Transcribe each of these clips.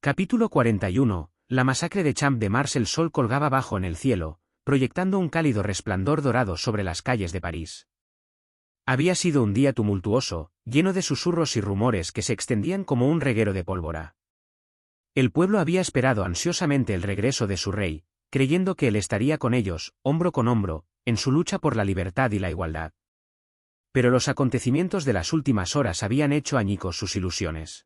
Capítulo 41. La masacre de Champ de Mars. El sol colgaba bajo en el cielo, proyectando un cálido resplandor dorado sobre las calles de París. Había sido un día tumultuoso, lleno de susurros y rumores que se extendían como un reguero de pólvora. El pueblo había esperado ansiosamente el regreso de su rey, creyendo que él estaría con ellos, hombro con hombro, en su lucha por la libertad y la igualdad. Pero los acontecimientos de las últimas horas habían hecho añicos sus ilusiones.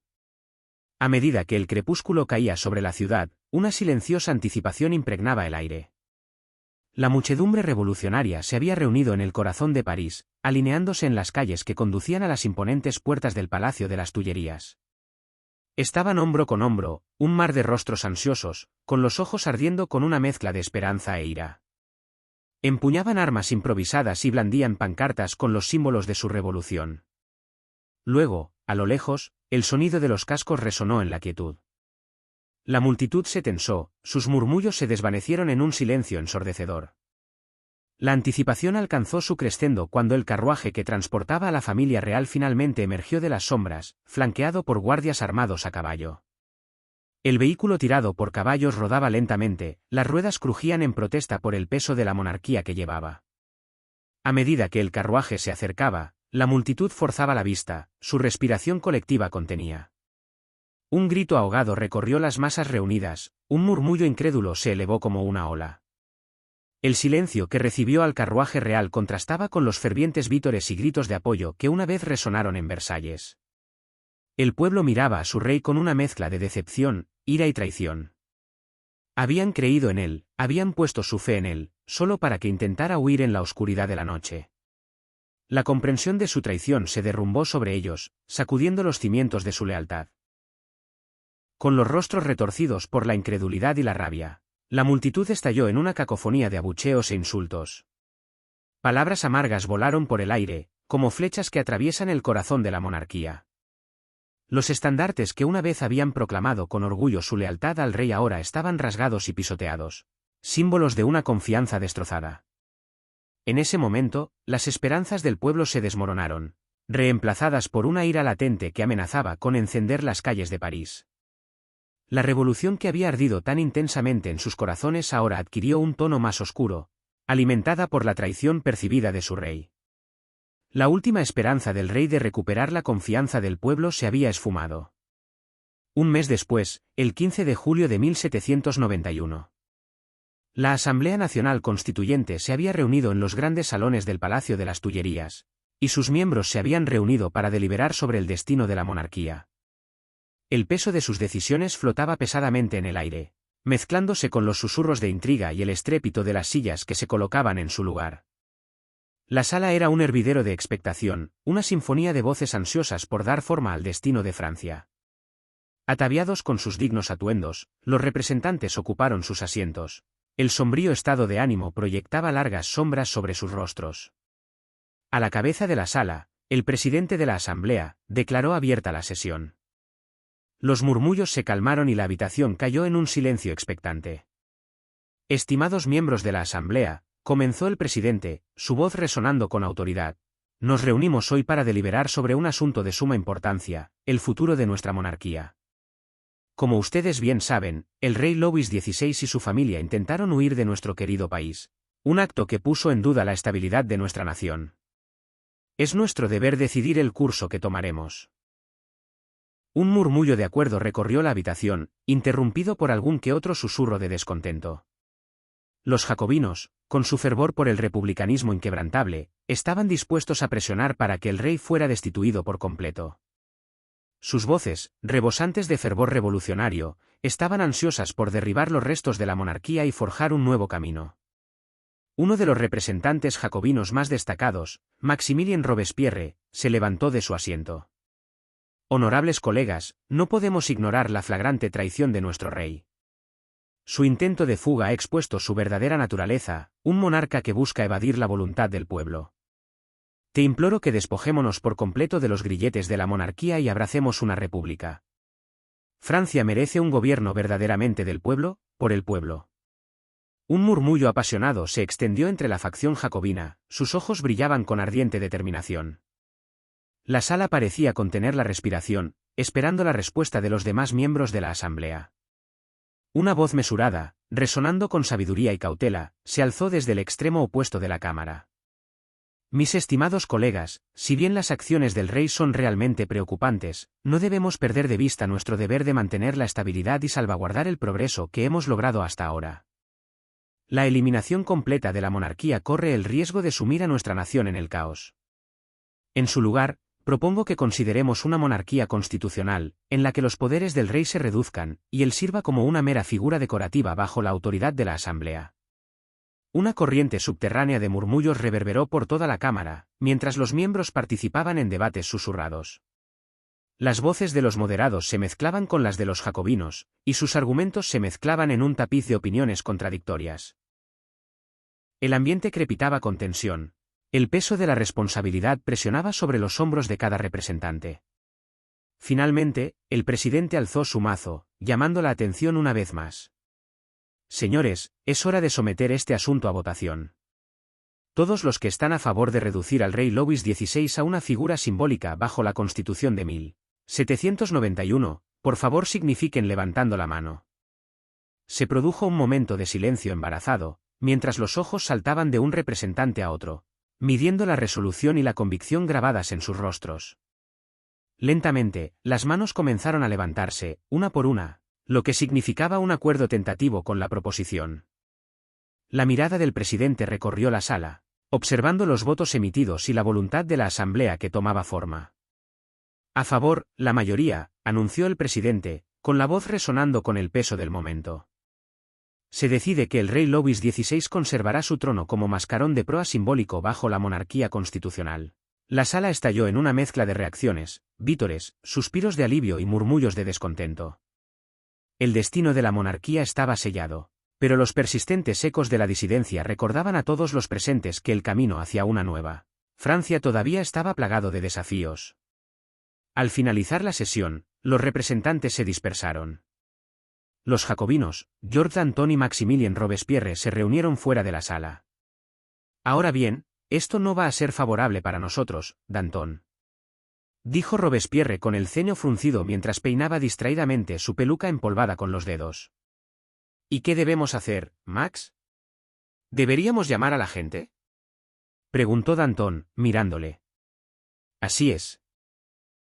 A medida que el crepúsculo caía sobre la ciudad, una silenciosa anticipación impregnaba el aire. La muchedumbre revolucionaria se había reunido en el corazón de París, alineándose en las calles que conducían a las imponentes puertas del Palacio de las Tullerías. Estaban hombro con hombro, un mar de rostros ansiosos, con los ojos ardiendo con una mezcla de esperanza e ira. Empuñaban armas improvisadas y blandían pancartas con los símbolos de su revolución. Luego, a lo lejos, el sonido de los cascos resonó en la quietud. La multitud se tensó, sus murmullos se desvanecieron en un silencio ensordecedor. La anticipación alcanzó su crescendo cuando el carruaje que transportaba a la familia real finalmente emergió de las sombras, flanqueado por guardias armados a caballo. El vehículo tirado por caballos rodaba lentamente, las ruedas crujían en protesta por el peso de la monarquía que llevaba. A medida que el carruaje se acercaba, la multitud forzaba la vista, su respiración colectiva contenía. Un grito ahogado recorrió las masas reunidas, un murmullo incrédulo se elevó como una ola. El silencio que recibió al carruaje real contrastaba con los fervientes vítores y gritos de apoyo que una vez resonaron en Versalles. El pueblo miraba a su rey con una mezcla de decepción, ira y traición. Habían creído en él, habían puesto su fe en él, solo para que intentara huir en la oscuridad de la noche. La comprensión de su traición se derrumbó sobre ellos, sacudiendo los cimientos de su lealtad. Con los rostros retorcidos por la incredulidad y la rabia, la multitud estalló en una cacofonía de abucheos e insultos. Palabras amargas volaron por el aire, como flechas que atraviesan el corazón de la monarquía. Los estandartes que una vez habían proclamado con orgullo su lealtad al rey ahora estaban rasgados y pisoteados, símbolos de una confianza destrozada. En ese momento, las esperanzas del pueblo se desmoronaron, reemplazadas por una ira latente que amenazaba con encender las calles de París. La revolución que había ardido tan intensamente en sus corazones ahora adquirió un tono más oscuro, alimentada por la traición percibida de su rey. La última esperanza del rey de recuperar la confianza del pueblo se había esfumado. Un mes después, el 15 de julio de 1791. La Asamblea Nacional Constituyente se había reunido en los grandes salones del Palacio de las Tullerías, y sus miembros se habían reunido para deliberar sobre el destino de la monarquía. El peso de sus decisiones flotaba pesadamente en el aire, mezclándose con los susurros de intriga y el estrépito de las sillas que se colocaban en su lugar. La sala era un hervidero de expectación, una sinfonía de voces ansiosas por dar forma al destino de Francia. Ataviados con sus dignos atuendos, los representantes ocuparon sus asientos. El sombrío estado de ánimo proyectaba largas sombras sobre sus rostros. A la cabeza de la sala, el presidente de la Asamblea declaró abierta la sesión. Los murmullos se calmaron y la habitación cayó en un silencio expectante. Estimados miembros de la Asamblea, comenzó el presidente, su voz resonando con autoridad, nos reunimos hoy para deliberar sobre un asunto de suma importancia, el futuro de nuestra monarquía. Como ustedes bien saben, el rey Luis XVI y su familia intentaron huir de nuestro querido país, un acto que puso en duda la estabilidad de nuestra nación. Es nuestro deber decidir el curso que tomaremos. Un murmullo de acuerdo recorrió la habitación, interrumpido por algún que otro susurro de descontento. Los jacobinos, con su fervor por el republicanismo inquebrantable, estaban dispuestos a presionar para que el rey fuera destituido por completo. Sus voces, rebosantes de fervor revolucionario, estaban ansiosas por derribar los restos de la monarquía y forjar un nuevo camino. Uno de los representantes jacobinos más destacados, Maximilien Robespierre, se levantó de su asiento. Honorables colegas, no podemos ignorar la flagrante traición de nuestro rey. Su intento de fuga ha expuesto su verdadera naturaleza, un monarca que busca evadir la voluntad del pueblo. Te imploro que despojémonos por completo de los grilletes de la monarquía y abracemos una república. Francia merece un gobierno verdaderamente del pueblo, por el pueblo. Un murmullo apasionado se extendió entre la facción jacobina, sus ojos brillaban con ardiente determinación. La sala parecía contener la respiración, esperando la respuesta de los demás miembros de la asamblea. Una voz mesurada, resonando con sabiduría y cautela, se alzó desde el extremo opuesto de la cámara. Mis estimados colegas, si bien las acciones del rey son realmente preocupantes, no debemos perder de vista nuestro deber de mantener la estabilidad y salvaguardar el progreso que hemos logrado hasta ahora. La eliminación completa de la monarquía corre el riesgo de sumir a nuestra nación en el caos. En su lugar, propongo que consideremos una monarquía constitucional, en la que los poderes del rey se reduzcan, y él sirva como una mera figura decorativa bajo la autoridad de la asamblea. Una corriente subterránea de murmullos reverberó por toda la cámara, mientras los miembros participaban en debates susurrados. Las voces de los moderados se mezclaban con las de los jacobinos, y sus argumentos se mezclaban en un tapiz de opiniones contradictorias. El ambiente crepitaba con tensión. El peso de la responsabilidad presionaba sobre los hombros de cada representante. Finalmente, el presidente alzó su mazo, llamando la atención una vez más. Señores, es hora de someter este asunto a votación. Todos los que están a favor de reducir al rey Louis XVI a una figura simbólica bajo la Constitución de 1791, por favor signifiquen levantando la mano. Se produjo un momento de silencio embarazado, mientras los ojos saltaban de un representante a otro, midiendo la resolución y la convicción grabadas en sus rostros. Lentamente, las manos comenzaron a levantarse, una por una, lo que significaba un acuerdo tentativo con la proposición. La mirada del presidente recorrió la sala, observando los votos emitidos y la voluntad de la asamblea que tomaba forma. A favor, la mayoría, anunció el presidente, con la voz resonando con el peso del momento. Se decide que el rey Louis XVI conservará su trono como mascarón de proa simbólico bajo la monarquía constitucional. La sala estalló en una mezcla de reacciones, vítores, suspiros de alivio y murmullos de descontento. El destino de la monarquía estaba sellado, pero los persistentes ecos de la disidencia recordaban a todos los presentes que el camino hacia una nueva Francia todavía estaba plagado de desafíos. Al finalizar la sesión, los representantes se dispersaron. Los jacobinos, George Danton y Maximilien Robespierre se reunieron fuera de la sala. Ahora bien, esto no va a ser favorable para nosotros, Danton, dijo Robespierre con el ceño fruncido mientras peinaba distraídamente su peluca empolvada con los dedos. ¿Y qué debemos hacer, Max? ¿Deberíamos llamar a la gente?, preguntó Danton, mirándole. Así es.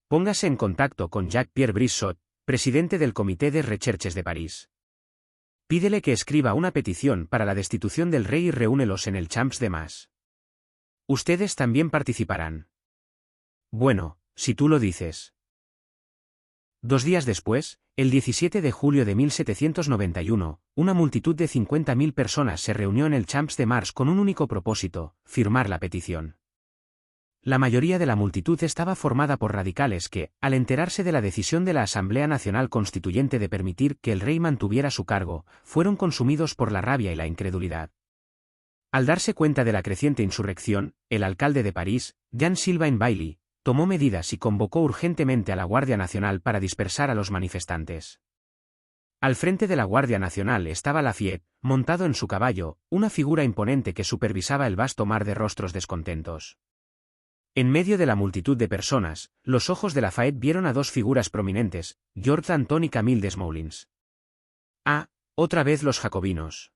Póngase en contacto con Jacques-Pierre Brissot, presidente del Comité de Recherches de París. Pídele que escriba una petición para la destitución del rey y reúnelos en el Champs de Mars. Ustedes también participarán. Bueno, si tú lo dices. 2 días después, el 17 de julio de 1791, una multitud de 50.000 personas se reunió en el Champs de Mars con un único propósito: firmar la petición. La mayoría de la multitud estaba formada por radicales que, al enterarse de la decisión de la Asamblea Nacional Constituyente de permitir que el rey mantuviera su cargo, fueron consumidos por la rabia y la incredulidad. Al darse cuenta de la creciente insurrección, el alcalde de París, Jean-Sylvain Bailly, tomó medidas y convocó urgentemente a la Guardia Nacional para dispersar a los manifestantes. Al frente de la Guardia Nacional estaba Lafayette, montado en su caballo, una figura imponente que supervisaba el vasto mar de rostros descontentos. En medio de la multitud de personas, los ojos de Lafayette vieron a 2 figuras prominentes, George Danton y Camille Desmoulins. «Ah, otra vez los jacobinos»,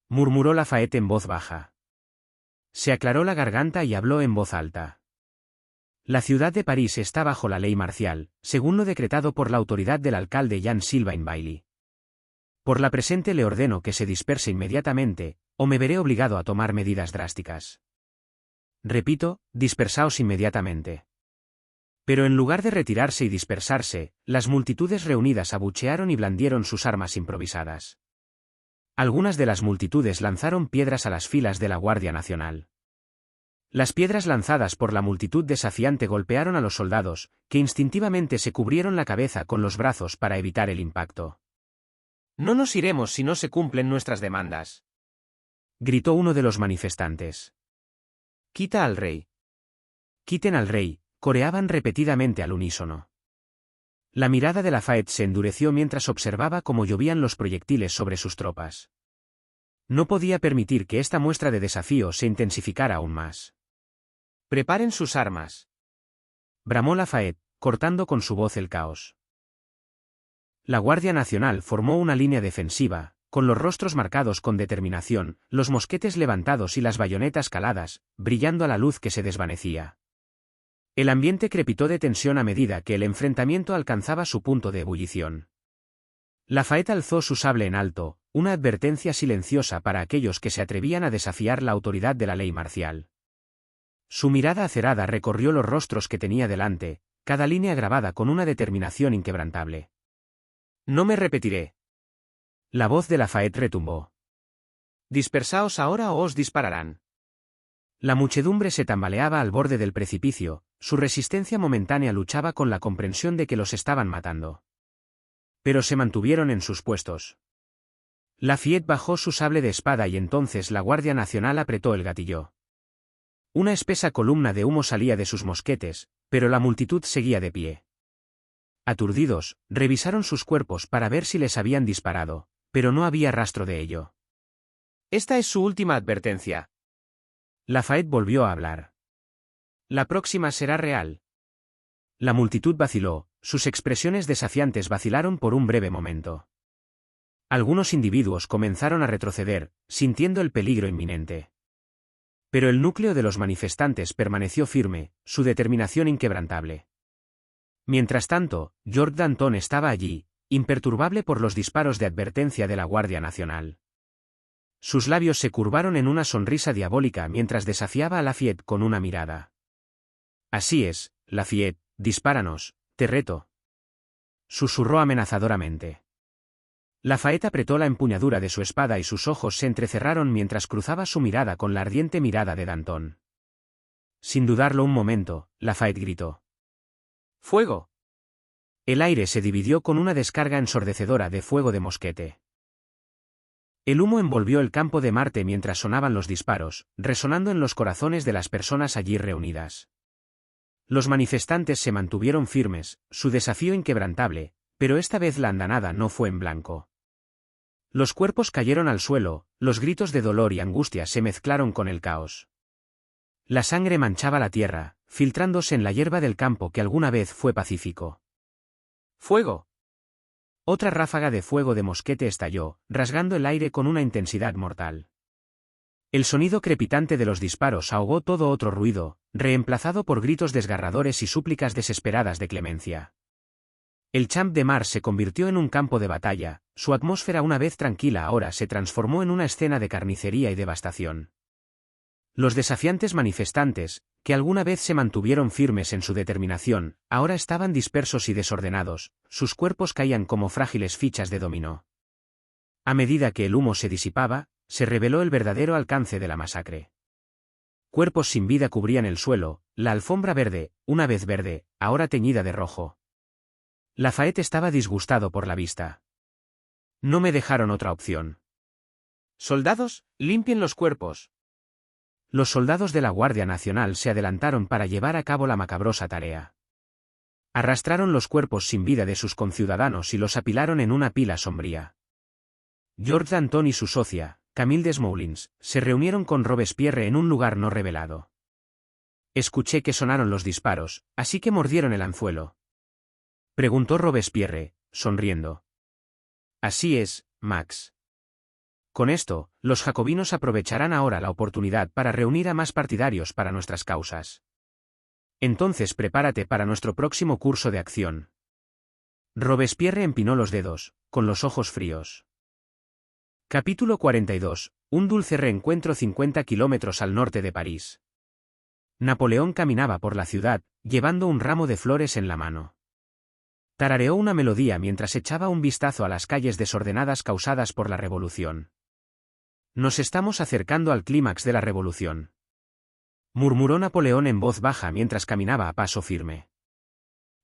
murmuró Lafayette en voz baja. Se aclaró la garganta y habló en voz alta. La ciudad de París está bajo la ley marcial, según lo decretado por la autoridad del alcalde Jean-Sylvain Bailly. Por la presente le ordeno que se disperse inmediatamente, o me veré obligado a tomar medidas drásticas. Repito, dispersaos inmediatamente. Pero en lugar de retirarse y dispersarse, las multitudes reunidas abuchearon y blandieron sus armas improvisadas. Algunas de las multitudes lanzaron piedras a las filas de la Guardia Nacional. Las piedras lanzadas por la multitud desafiante golpearon a los soldados, que instintivamente se cubrieron la cabeza con los brazos para evitar el impacto. «No nos iremos si no se cumplen nuestras demandas», gritó uno de los manifestantes. «Quita al rey. Quiten al rey», coreaban repetidamente al unísono. La mirada de Lafayette se endureció mientras observaba cómo llovían los proyectiles sobre sus tropas. No podía permitir que esta muestra de desafío se intensificara aún más. «Preparen sus armas», bramó Lafayette, cortando con su voz el caos. La Guardia Nacional formó una línea defensiva, con los rostros marcados con determinación, los mosquetes levantados y las bayonetas caladas, brillando a la luz que se desvanecía. El ambiente crepitó de tensión a medida que el enfrentamiento alcanzaba su punto de ebullición. Lafayette alzó su sable en alto, una advertencia silenciosa para aquellos que se atrevían a desafiar la autoridad de la ley marcial. Su mirada acerada recorrió los rostros que tenía delante, cada línea grabada con una determinación inquebrantable. «No me repetiré». La voz de Lafayette retumbó. «Dispersaos ahora o os dispararán». La muchedumbre se tambaleaba al borde del precipicio, su resistencia momentánea luchaba con la comprensión de que los estaban matando. Pero se mantuvieron en sus puestos. Lafayette bajó su sable de espada y entonces la Guardia Nacional apretó el gatillo. Una espesa columna de humo salía de sus mosquetes, pero la multitud seguía de pie. Aturdidos, revisaron sus cuerpos para ver si les habían disparado, pero no había rastro de ello. «Esta es su última advertencia». Lafayette volvió a hablar. «La próxima será real». La multitud vaciló, sus expresiones desafiantes vacilaron por un breve momento. Algunos individuos comenzaron a retroceder, sintiendo el peligro inminente. Pero el núcleo de los manifestantes permaneció firme, su determinación inquebrantable. Mientras tanto, George Danton estaba allí, imperturbable por los disparos de advertencia de la Guardia Nacional. Sus labios se curvaron en una sonrisa diabólica mientras desafiaba a Lafayette con una mirada. «Así es, Lafayette, dispáranos, te reto», susurró amenazadoramente. Lafayette apretó la empuñadura de su espada y sus ojos se entrecerraron mientras cruzaba su mirada con la ardiente mirada de Danton. Sin dudarlo un momento, Lafayette gritó: «¡Fuego!». El aire se dividió con una descarga ensordecedora de fuego de mosquete. El humo envolvió el campo de Marte mientras sonaban los disparos, resonando en los corazones de las personas allí reunidas. Los manifestantes se mantuvieron firmes, su desafío inquebrantable, pero esta vez la andanada no fue en blanco. Los cuerpos cayeron al suelo, los gritos de dolor y angustia se mezclaron con el caos. La sangre manchaba la tierra, filtrándose en la hierba del campo que alguna vez fue pacífico. ¡Fuego! Otra ráfaga de fuego de mosquete estalló, rasgando el aire con una intensidad mortal. El sonido crepitante de los disparos ahogó todo otro ruido, reemplazado por gritos desgarradores y súplicas desesperadas de clemencia. El Champ de Mars se convirtió en un campo de batalla, su atmósfera una vez tranquila ahora se transformó en una escena de carnicería y devastación. Los desafiantes manifestantes, que alguna vez se mantuvieron firmes en su determinación, ahora estaban dispersos y desordenados, sus cuerpos caían como frágiles fichas de dominó. A medida que el humo se disipaba, se reveló el verdadero alcance de la masacre. Cuerpos sin vida cubrían el suelo, la alfombra verde, una vez verde, ahora teñida de rojo. Lafayette estaba disgustado por la vista. No me dejaron otra opción. «Soldados, limpien los cuerpos». Los soldados de la Guardia Nacional se adelantaron para llevar a cabo la macabrosa tarea. Arrastraron los cuerpos sin vida de sus conciudadanos y los apilaron en una pila sombría. George Danton y su socia, Camille Desmoulins, se reunieron con Robespierre en un lugar no revelado. Escuché que sonaron los disparos, así que mordieron el anzuelo. Preguntó Robespierre, sonriendo. Así es, Max. Con esto, los jacobinos aprovecharán ahora la oportunidad para reunir a más partidarios para nuestras causas. Entonces prepárate para nuestro próximo curso de acción. Robespierre empinó los dedos, con los ojos fríos. Capítulo 42. Un dulce reencuentro 50 kilómetros al norte de París. Napoleón caminaba por la ciudad, llevando un ramo de flores en la mano. Tarareó una melodía mientras echaba un vistazo a las calles desordenadas causadas por la revolución. Nos estamos acercando al clímax de la revolución, murmuró Napoleón en voz baja mientras caminaba a paso firme.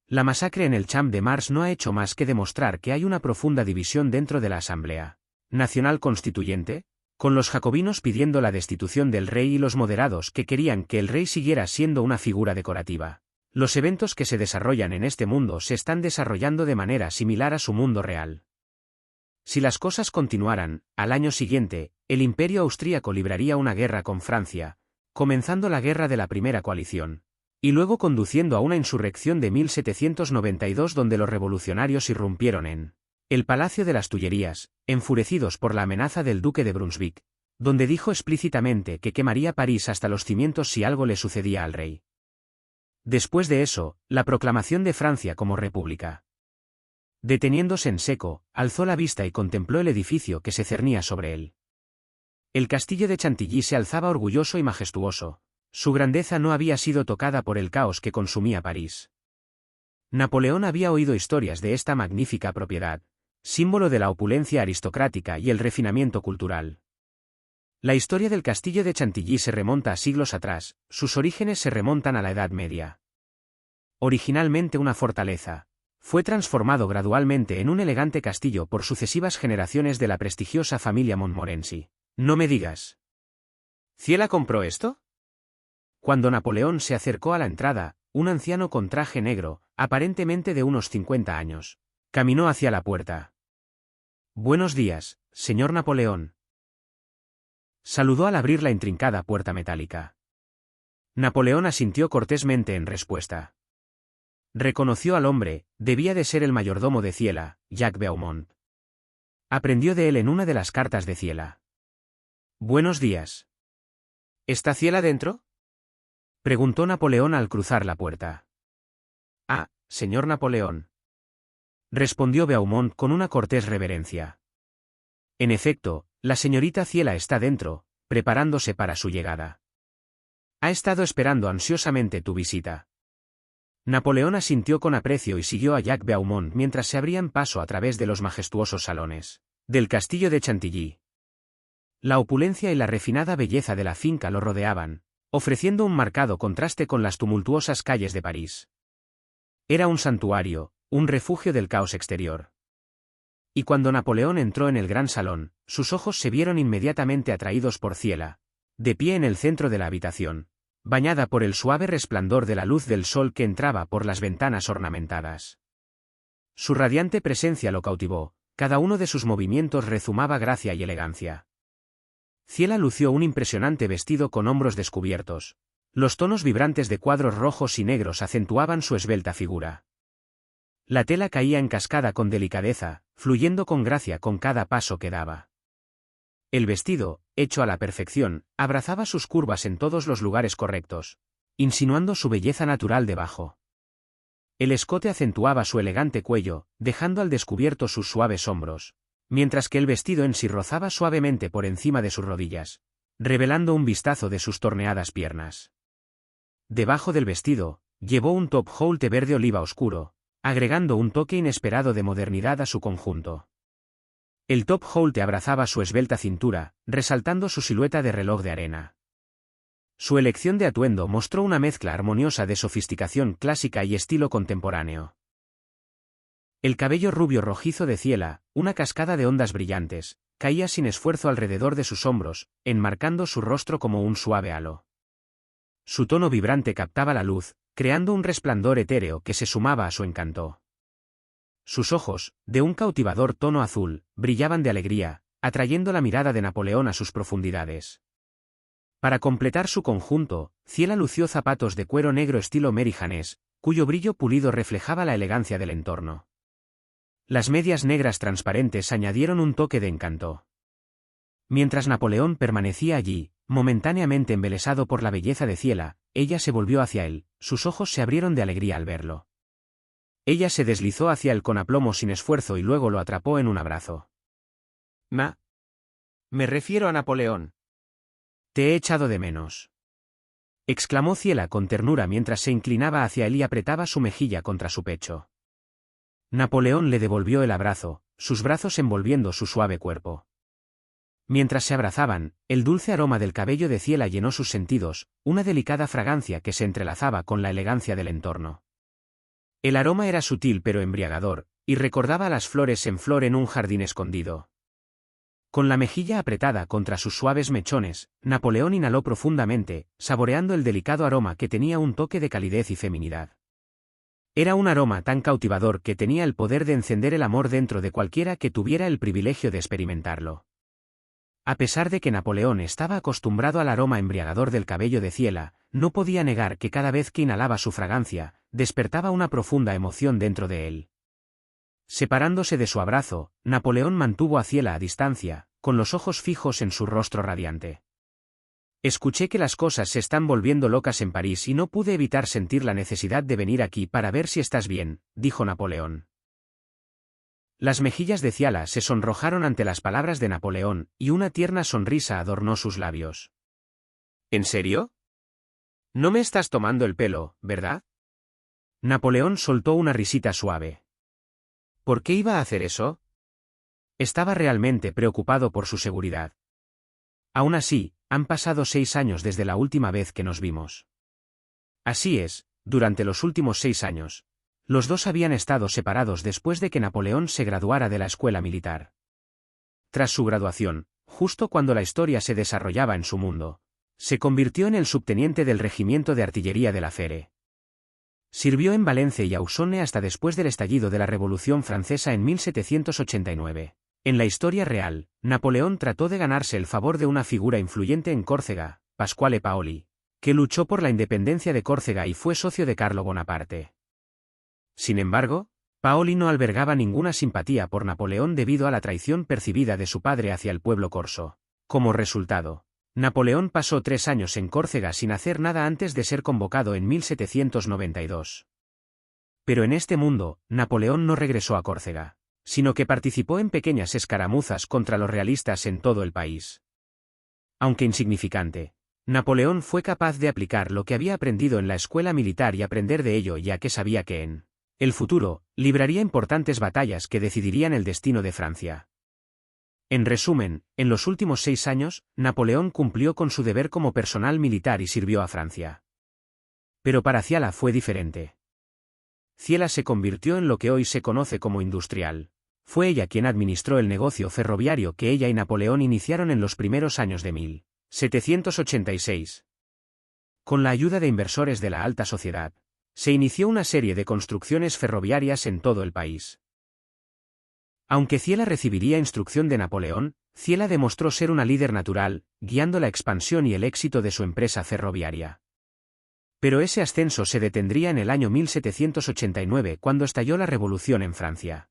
La masacre en el Champ de Mars no ha hecho más que demostrar que hay una profunda división dentro de la Asamblea Nacional Constituyente, con los jacobinos pidiendo la destitución del rey y los moderados que querían que el rey siguiera siendo una figura decorativa. Los eventos que se desarrollan en este mundo se están desarrollando de manera similar a su mundo real. Si las cosas continuaran, al año siguiente, el Imperio austríaco libraría una guerra con Francia, comenzando la Guerra de la Primera Coalición, y luego conduciendo a una insurrección de 1792 donde los revolucionarios irrumpieron en el Palacio de las Tullerías, enfurecidos por la amenaza del duque de Brunswick, donde dijo explícitamente que quemaría París hasta los cimientos si algo le sucedía al rey. Después de eso, la proclamación de Francia como república. Deteniéndose en seco, alzó la vista y contempló el edificio que se cernía sobre él. El castillo de Chantilly se alzaba orgulloso y majestuoso. Su grandeza no había sido tocada por el caos que consumía París. Napoleón había oído historias de esta magnífica propiedad, símbolo de la opulencia aristocrática y el refinamiento cultural. La historia del castillo de Chantilly se remonta a siglos atrás, sus orígenes se remontan a la Edad Media. Originalmente una fortaleza, fue transformado gradualmente en un elegante castillo por sucesivas generaciones de la prestigiosa familia Montmorency. No me digas. ¿Ciela compró esto? Cuando Napoleón se acercó a la entrada, un anciano con traje negro, aparentemente de unos 50 años, caminó hacia la puerta. Buenos días, señor Napoleón. Saludó al abrir la intrincada puerta metálica. Napoleón asintió cortésmente en respuesta. Reconoció al hombre, debía de ser el mayordomo de Ciela, Jacques Beaumont. Aprendió de él en una de las cartas de Ciela. Buenos días. ¿Está Ciela dentro? Preguntó Napoleón al cruzar la puerta. Ah, señor Napoleón. Respondió Beaumont con una cortés reverencia. En efecto, la señorita Ciela está dentro, preparándose para su llegada. Ha estado esperando ansiosamente tu visita. Napoleón asintió con aprecio y siguió a Jacques Beaumont mientras se abrían paso a través de los majestuosos salones del castillo de Chantilly. La opulencia y la refinada belleza de la finca lo rodeaban, ofreciendo un marcado contraste con las tumultuosas calles de París. Era un santuario, un refugio del caos exterior. Y cuando Napoleón entró en el gran salón, sus ojos se vieron inmediatamente atraídos por Ciela, de pie en el centro de la habitación, bañada por el suave resplandor de la luz del sol que entraba por las ventanas ornamentadas. Su radiante presencia lo cautivó, cada uno de sus movimientos rezumaba gracia y elegancia. Ciela lució un impresionante vestido con hombros descubiertos. Los tonos vibrantes de cuadros rojos y negros acentuaban su esbelta figura. La tela caía en cascada con delicadeza, fluyendo con gracia con cada paso que daba. El vestido, hecho a la perfección, abrazaba sus curvas en todos los lugares correctos, insinuando su belleza natural debajo. El escote acentuaba su elegante cuello, dejando al descubierto sus suaves hombros, mientras que el vestido en sí rozaba suavemente por encima de sus rodillas, revelando un vistazo de sus torneadas piernas. Debajo del vestido, llevó un top hole verde oliva oscuro, agregando un toque inesperado de modernidad a su conjunto. El top hole abrazaba su esbelta cintura, resaltando su silueta de reloj de arena. Su elección de atuendo mostró una mezcla armoniosa de sofisticación clásica y estilo contemporáneo. El cabello rubio rojizo de Ciela, una cascada de ondas brillantes, caía sin esfuerzo alrededor de sus hombros, enmarcando su rostro como un suave halo. Su tono vibrante captaba la luz, creando un resplandor etéreo que se sumaba a su encanto. Sus ojos, de un cautivador tono azul, brillaban de alegría, atrayendo la mirada de Napoleón a sus profundidades. Para completar su conjunto, Ciela lució zapatos de cuero negro estilo merijanés, cuyo brillo pulido reflejaba la elegancia del entorno. Las medias negras transparentes añadieron un toque de encanto. Mientras Napoleón permanecía allí, momentáneamente embelesado por la belleza de Ciela, ella se volvió hacia él, sus ojos se abrieron de alegría al verlo. Ella se deslizó hacia él con aplomo sin esfuerzo y luego lo atrapó en un abrazo. Me refiero a Napoleón. Te he echado de menos. Exclamó Ciela con ternura mientras se inclinaba hacia él y apretaba su mejilla contra su pecho. Napoleón le devolvió el abrazo, sus brazos envolviendo su suave cuerpo. Mientras se abrazaban, el dulce aroma del cabello de Ciela llenó sus sentidos, una delicada fragancia que se entrelazaba con la elegancia del entorno. El aroma era sutil pero embriagador, y recordaba las flores en flor en un jardín escondido. Con la mejilla apretada contra sus suaves mechones, Napoleón inhaló profundamente, saboreando el delicado aroma que tenía un toque de calidez y feminidad. Era un aroma tan cautivador que tenía el poder de encender el amor dentro de cualquiera que tuviera el privilegio de experimentarlo. A pesar de que Napoleón estaba acostumbrado al aroma embriagador del cabello de Ciela, no podía negar que cada vez que inhalaba su fragancia, despertaba una profunda emoción dentro de él. Separándose de su abrazo, Napoleón mantuvo a Ciela a distancia, con los ojos fijos en su rostro radiante. Escuché que las cosas se están volviendo locas en París y no pude evitar sentir la necesidad de venir aquí para ver si estás bien, dijo Napoleón. Las mejillas de Ciela se sonrojaron ante las palabras de Napoleón, y una tierna sonrisa adornó sus labios. ¿En serio? No me estás tomando el pelo, ¿verdad? Napoleón soltó una risita suave. ¿Por qué iba a hacer eso? Estaba realmente preocupado por su seguridad. Aún así, han pasado 6 años desde la última vez que nos vimos. Así es, durante los últimos 6 años. Los dos habían estado separados después de que Napoleón se graduara de la escuela militar. Tras su graduación, justo cuando la historia se desarrollaba en su mundo, se convirtió en el subteniente del regimiento de artillería de la Fere. Sirvió en Valencia y Ausone hasta después del estallido de la Revolución Francesa en 1789. En la historia real, Napoleón trató de ganarse el favor de una figura influyente en Córcega, Pasquale Paoli, que luchó por la independencia de Córcega y fue socio de Carlo Bonaparte. Sin embargo, Paoli no albergaba ninguna simpatía por Napoleón debido a la traición percibida de su padre hacia el pueblo corso. Como resultado, Napoleón pasó 3 años en Córcega sin hacer nada antes de ser convocado en 1792. Pero en este mundo, Napoleón no regresó a Córcega, sino que participó en pequeñas escaramuzas contra los realistas en todo el país. Aunque insignificante, Napoleón fue capaz de aplicar lo que había aprendido en la escuela militar y aprender de ello, ya que sabía que en el futuro libraría importantes batallas que decidirían el destino de Francia. En resumen, en los últimos 6 años, Napoleón cumplió con su deber como personal militar y sirvió a Francia. Pero para Ciela fue diferente. Ciela se convirtió en lo que hoy se conoce como industrial. Fue ella quien administró el negocio ferroviario que ella y Napoleón iniciaron en los primeros años de 1786. Con la ayuda de inversores de la alta sociedad, se inició una serie de construcciones ferroviarias en todo el país. Aunque Ciela recibiría instrucción de Napoleón, Ciela demostró ser una líder natural, guiando la expansión y el éxito de su empresa ferroviaria. Pero ese ascenso se detendría en el año 1789 cuando estalló la Revolución en Francia.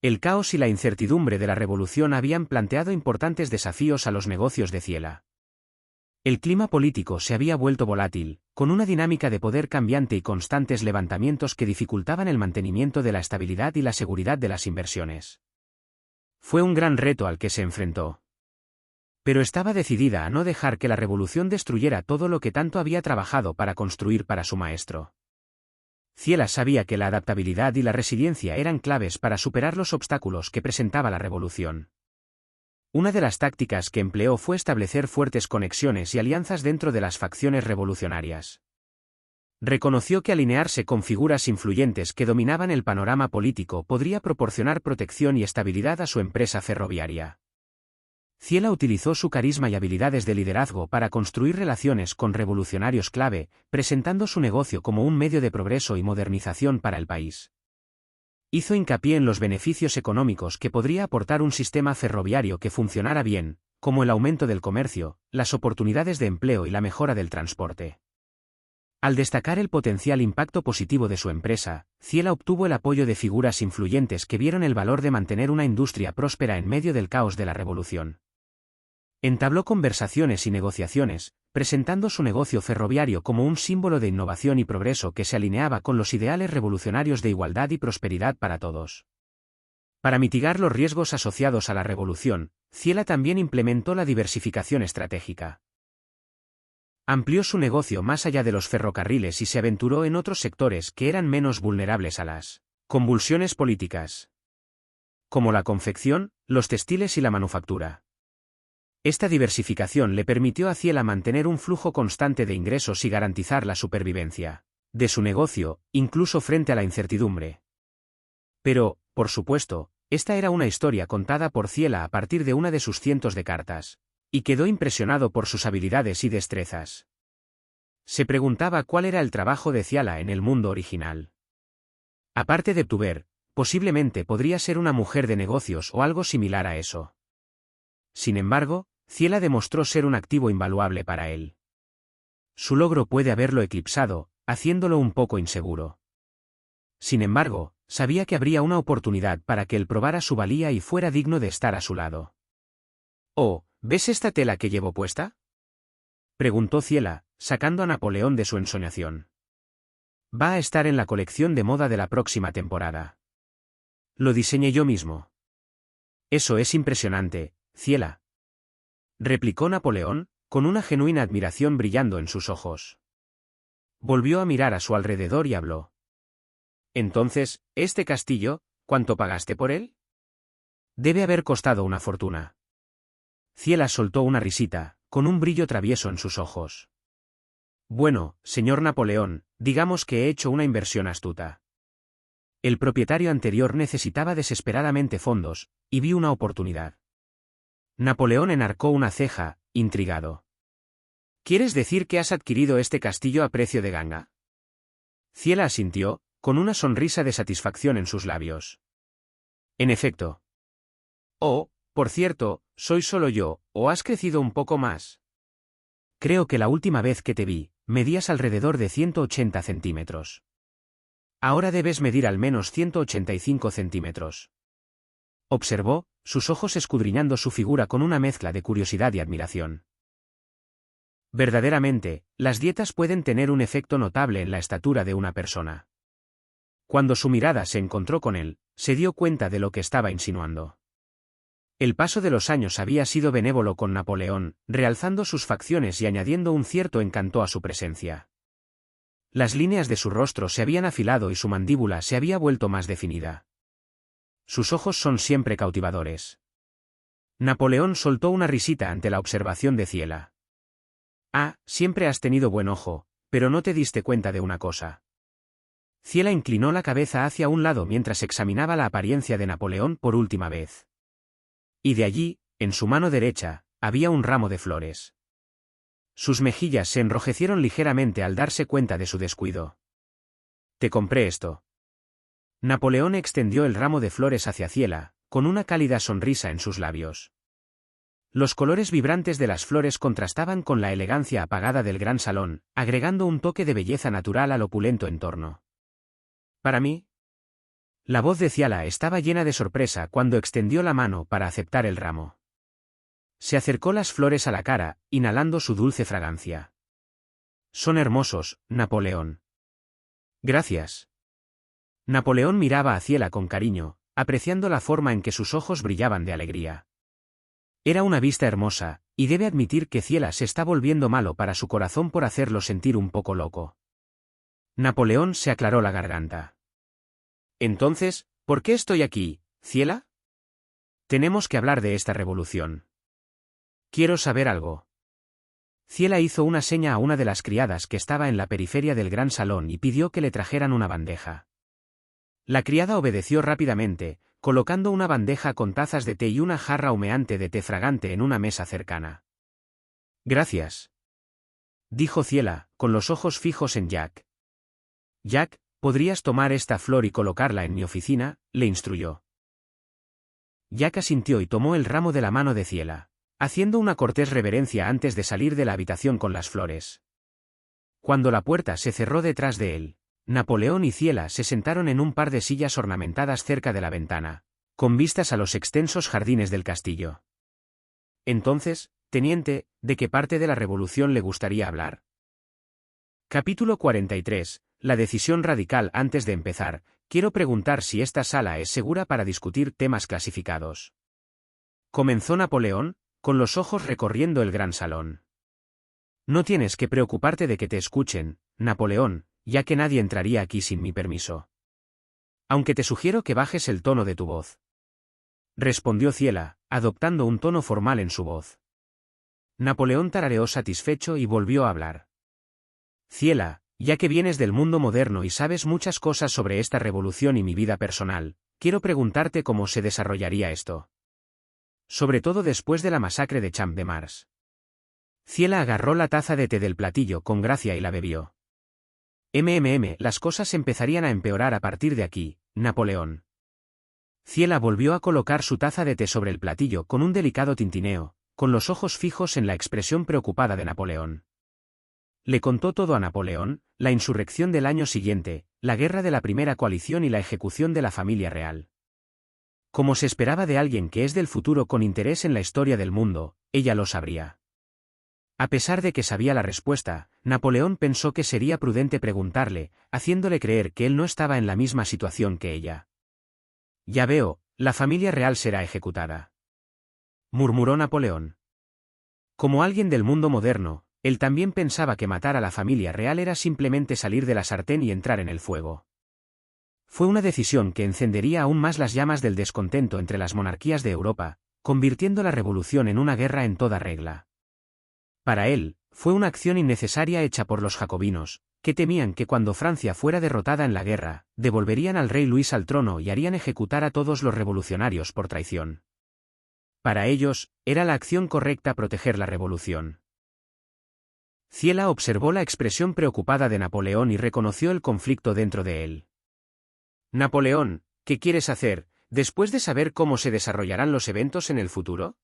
El caos y la incertidumbre de la Revolución habían planteado importantes desafíos a los negocios de Ciela. El clima político se había vuelto volátil, con una dinámica de poder cambiante y constantes levantamientos que dificultaban el mantenimiento de la estabilidad y la seguridad de las inversiones. Fue un gran reto al que se enfrentó. Pero estaba decidida a no dejar que la revolución destruyera todo lo que tanto había trabajado para construir para su maestro. Ciela sabía que la adaptabilidad y la resiliencia eran claves para superar los obstáculos que presentaba la revolución. Una de las tácticas que empleó fue establecer fuertes conexiones y alianzas dentro de las facciones revolucionarias. Reconoció que alinearse con figuras influyentes que dominaban el panorama político podría proporcionar protección y estabilidad a su empresa ferroviaria. Ciela utilizó su carisma y habilidades de liderazgo para construir relaciones con revolucionarios clave, presentando su negocio como un medio de progreso y modernización para el país. Hizo hincapié en los beneficios económicos que podría aportar un sistema ferroviario que funcionara bien, como el aumento del comercio, las oportunidades de empleo y la mejora del transporte. Al destacar el potencial impacto positivo de su empresa, Ciela obtuvo el apoyo de figuras influyentes que vieron el valor de mantener una industria próspera en medio del caos de la revolución. Entabló conversaciones y negociaciones, presentando su negocio ferroviario como un símbolo de innovación y progreso que se alineaba con los ideales revolucionarios de igualdad y prosperidad para todos. Para mitigar los riesgos asociados a la revolución, Ciela también implementó la diversificación estratégica. Amplió su negocio más allá de los ferrocarriles y se aventuró en otros sectores que eran menos vulnerables a las convulsiones políticas, como la confección, los textiles y la manufactura. Esta diversificación le permitió a Ciela mantener un flujo constante de ingresos y garantizar la supervivencia de su negocio, incluso frente a la incertidumbre. Pero, por supuesto, esta era una historia contada por Ciela a partir de una de sus cientos de cartas, y quedó impresionado por sus habilidades y destrezas. Se preguntaba cuál era el trabajo de Ciela en el mundo original. Aparte de tuber, posiblemente podría ser una mujer de negocios o algo similar a eso. Sin embargo, Ciela demostró ser un activo invaluable para él. Su logro puede haberlo eclipsado, haciéndolo un poco inseguro. Sin embargo, sabía que habría una oportunidad para que él probara su valía y fuera digno de estar a su lado. «Oh, ¿ves esta tela que llevo puesta?», preguntó Ciela, sacando a Napoleón de su ensoñación. «Va a estar en la colección de moda de la próxima temporada. Lo diseñé yo mismo». «Eso es impresionante, Ciela», replicó Napoleón, con una genuina admiración brillando en sus ojos. Volvió a mirar a su alrededor y habló. «Entonces, ¿este castillo, cuánto pagaste por él?». «Debe haber costado una fortuna». Ciela soltó una risita, con un brillo travieso en sus ojos. «Bueno, señor Napoleón, digamos que he hecho una inversión astuta. El propietario anterior necesitaba desesperadamente fondos, y vi una oportunidad». Napoleón enarcó una ceja, intrigado. «¿Quieres decir que has adquirido este castillo a precio de ganga?». Ciela asintió, con una sonrisa de satisfacción en sus labios. «En efecto». «Oh, por cierto, ¿soy solo yo, o has crecido un poco más?». «Creo que la última vez que te vi, medías alrededor de 180 centímetros. Ahora debes medir al menos 185 centímetros». Observó, sus ojos escudriñando su figura con una mezcla de curiosidad y admiración. Verdaderamente, las dietas pueden tener un efecto notable en la estatura de una persona. Cuando su mirada se encontró con él, se dio cuenta de lo que estaba insinuando. El paso de los años había sido benévolo con Napoleón, realzando sus facciones y añadiendo un cierto encanto a su presencia. Las líneas de su rostro se habían afilado y su mandíbula se había vuelto más definida. Sus ojos son siempre cautivadores. Napoleón soltó una risita ante la observación de Ciela. «Ah, siempre has tenido buen ojo, pero no te diste cuenta de una cosa». Ciela inclinó la cabeza hacia un lado mientras examinaba la apariencia de Napoleón por última vez. Y de allí, en su mano derecha, había un ramo de flores. Sus mejillas se enrojecieron ligeramente al darse cuenta de su descuido. «Te compré esto». Napoleón extendió el ramo de flores hacia Ciela, con una cálida sonrisa en sus labios. Los colores vibrantes de las flores contrastaban con la elegancia apagada del gran salón, agregando un toque de belleza natural al opulento entorno. «¿Para mí?». La voz de Ciela estaba llena de sorpresa cuando extendió la mano para aceptar el ramo. Se acercó las flores a la cara, inhalando su dulce fragancia. «Son hermosos, Napoleón». «Gracias». Napoleón miraba a Ciela con cariño, apreciando la forma en que sus ojos brillaban de alegría. Era una vista hermosa, y debe admitir que Ciela se está volviendo malo para su corazón por hacerlo sentir un poco loco. Napoleón se aclaró la garganta. «Entonces, ¿por qué estoy aquí, Ciela?». «Tenemos que hablar de esta revolución». «Quiero saber algo». Ciela hizo una seña a una de las criadas que estaba en la periferia del gran salón y pidió que le trajeran una bandeja. La criada obedeció rápidamente, colocando una bandeja con tazas de té y una jarra humeante de té fragante en una mesa cercana. «Gracias», dijo Ciela, con los ojos fijos en Jack. «Jack, ¿podrías tomar esta flor y colocarla en mi oficina?», le instruyó. Jack asintió y tomó el ramo de la mano de Ciela, haciendo una cortés reverencia antes de salir de la habitación con las flores. Cuando la puerta se cerró detrás de él, Napoleón y Ciela se sentaron en un par de sillas ornamentadas cerca de la ventana, con vistas a los extensos jardines del castillo. «Entonces, teniente, ¿de qué parte de la revolución le gustaría hablar?». Capítulo 43. La decisión radical. Antes de empezar, quiero preguntar si esta sala es segura para discutir temas clasificados. Comenzó Napoleón, con los ojos recorriendo el gran salón. «No tienes que preocuparte de que te escuchen, Napoleón, ya que nadie entraría aquí sin mi permiso. Aunque te sugiero que bajes el tono de tu voz», respondió Ciela, adoptando un tono formal en su voz. Napoleón tarareó satisfecho y volvió a hablar. «Ciela, ya que vienes del mundo moderno y sabes muchas cosas sobre esta revolución y mi vida personal, quiero preguntarte cómo se desarrollaría esto. Sobre todo después de la masacre de Champ de Mars». Ciela agarró la taza de té del platillo con gracia y la bebió. Las cosas empezarían a empeorar a partir de aquí, Napoleón. Ciela volvió a colocar su taza de té sobre el platillo con un delicado tintineo, con los ojos fijos en la expresión preocupada de Napoleón. Le contó todo a Napoleón, la insurrección del año siguiente, la guerra de la primera coalición y la ejecución de la familia real. Como se esperaba de alguien que es del futuro con interés en la historia del mundo, ella lo sabría. A pesar de que sabía la respuesta, Napoleón pensó que sería prudente preguntarle, haciéndole creer que él no estaba en la misma situación que ella. Ya veo, la familia real será ejecutada, murmuró Napoleón. Como alguien del mundo moderno, él también pensaba que matar a la familia real era simplemente salir de la sartén y entrar en el fuego. Fue una decisión que encendería aún más las llamas del descontento entre las monarquías de Europa, convirtiendo la revolución en una guerra en toda regla. Para él, fue una acción innecesaria hecha por los jacobinos, que temían que cuando Francia fuera derrotada en la guerra, devolverían al rey Luis al trono y harían ejecutar a todos los revolucionarios por traición. Para ellos, era la acción correcta proteger la revolución. Ciela observó la expresión preocupada de Napoleón y reconoció el conflicto dentro de él. Napoleón, ¿qué quieres hacer, después de saber cómo se desarrollarán los eventos en el futuro?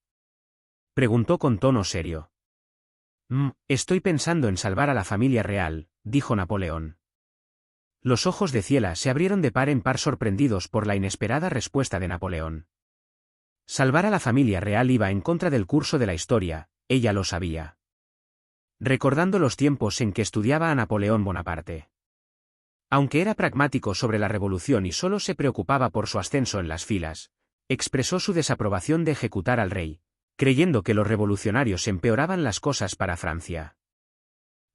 Preguntó con tono serio. Estoy pensando en salvar a la familia real, dijo Napoleón. Los ojos de Ciela se abrieron de par en par sorprendidos por la inesperada respuesta de Napoleón. Salvar a la familia real iba en contra del curso de la historia, ella lo sabía. Recordando los tiempos en que estudiaba a Napoleón Bonaparte. Aunque era pragmático sobre la revolución y solo se preocupaba por su ascenso en las filas, expresó su desaprobación de ejecutar al rey, creyendo que los revolucionarios empeoraban las cosas para Francia.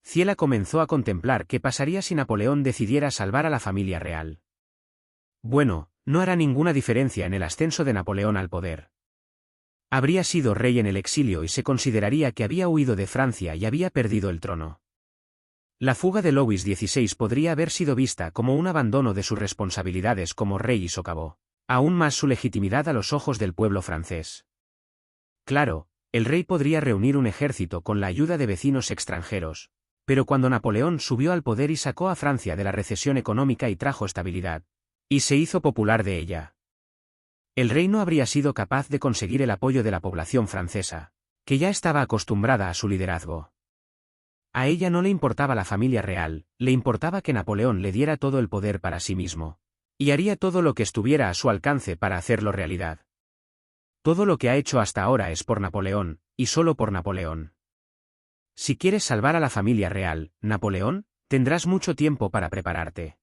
Ciela comenzó a contemplar qué pasaría si Napoleón decidiera salvar a la familia real. Bueno, no hará ninguna diferencia en el ascenso de Napoleón al poder. Habría sido rey en el exilio y se consideraría que había huido de Francia y había perdido el trono. La fuga de Louis XVI podría haber sido vista como un abandono de sus responsabilidades como rey y socavó aún más su legitimidad a los ojos del pueblo francés. Claro, el rey podría reunir un ejército con la ayuda de vecinos extranjeros, pero cuando Napoleón subió al poder y sacó a Francia de la recesión económica y trajo estabilidad, y se hizo popular de ella, el rey no habría sido capaz de conseguir el apoyo de la población francesa, que ya estaba acostumbrada a su liderazgo. A ella no le importaba la familia real, le importaba que Napoleón le diera todo el poder para sí mismo, y haría todo lo que estuviera a su alcance para hacerlo realidad. Todo lo que ha hecho hasta ahora es por Napoleón, y solo por Napoleón. Si quieres salvar a la familia real, Napoleón, tendrás mucho tiempo para prepararte.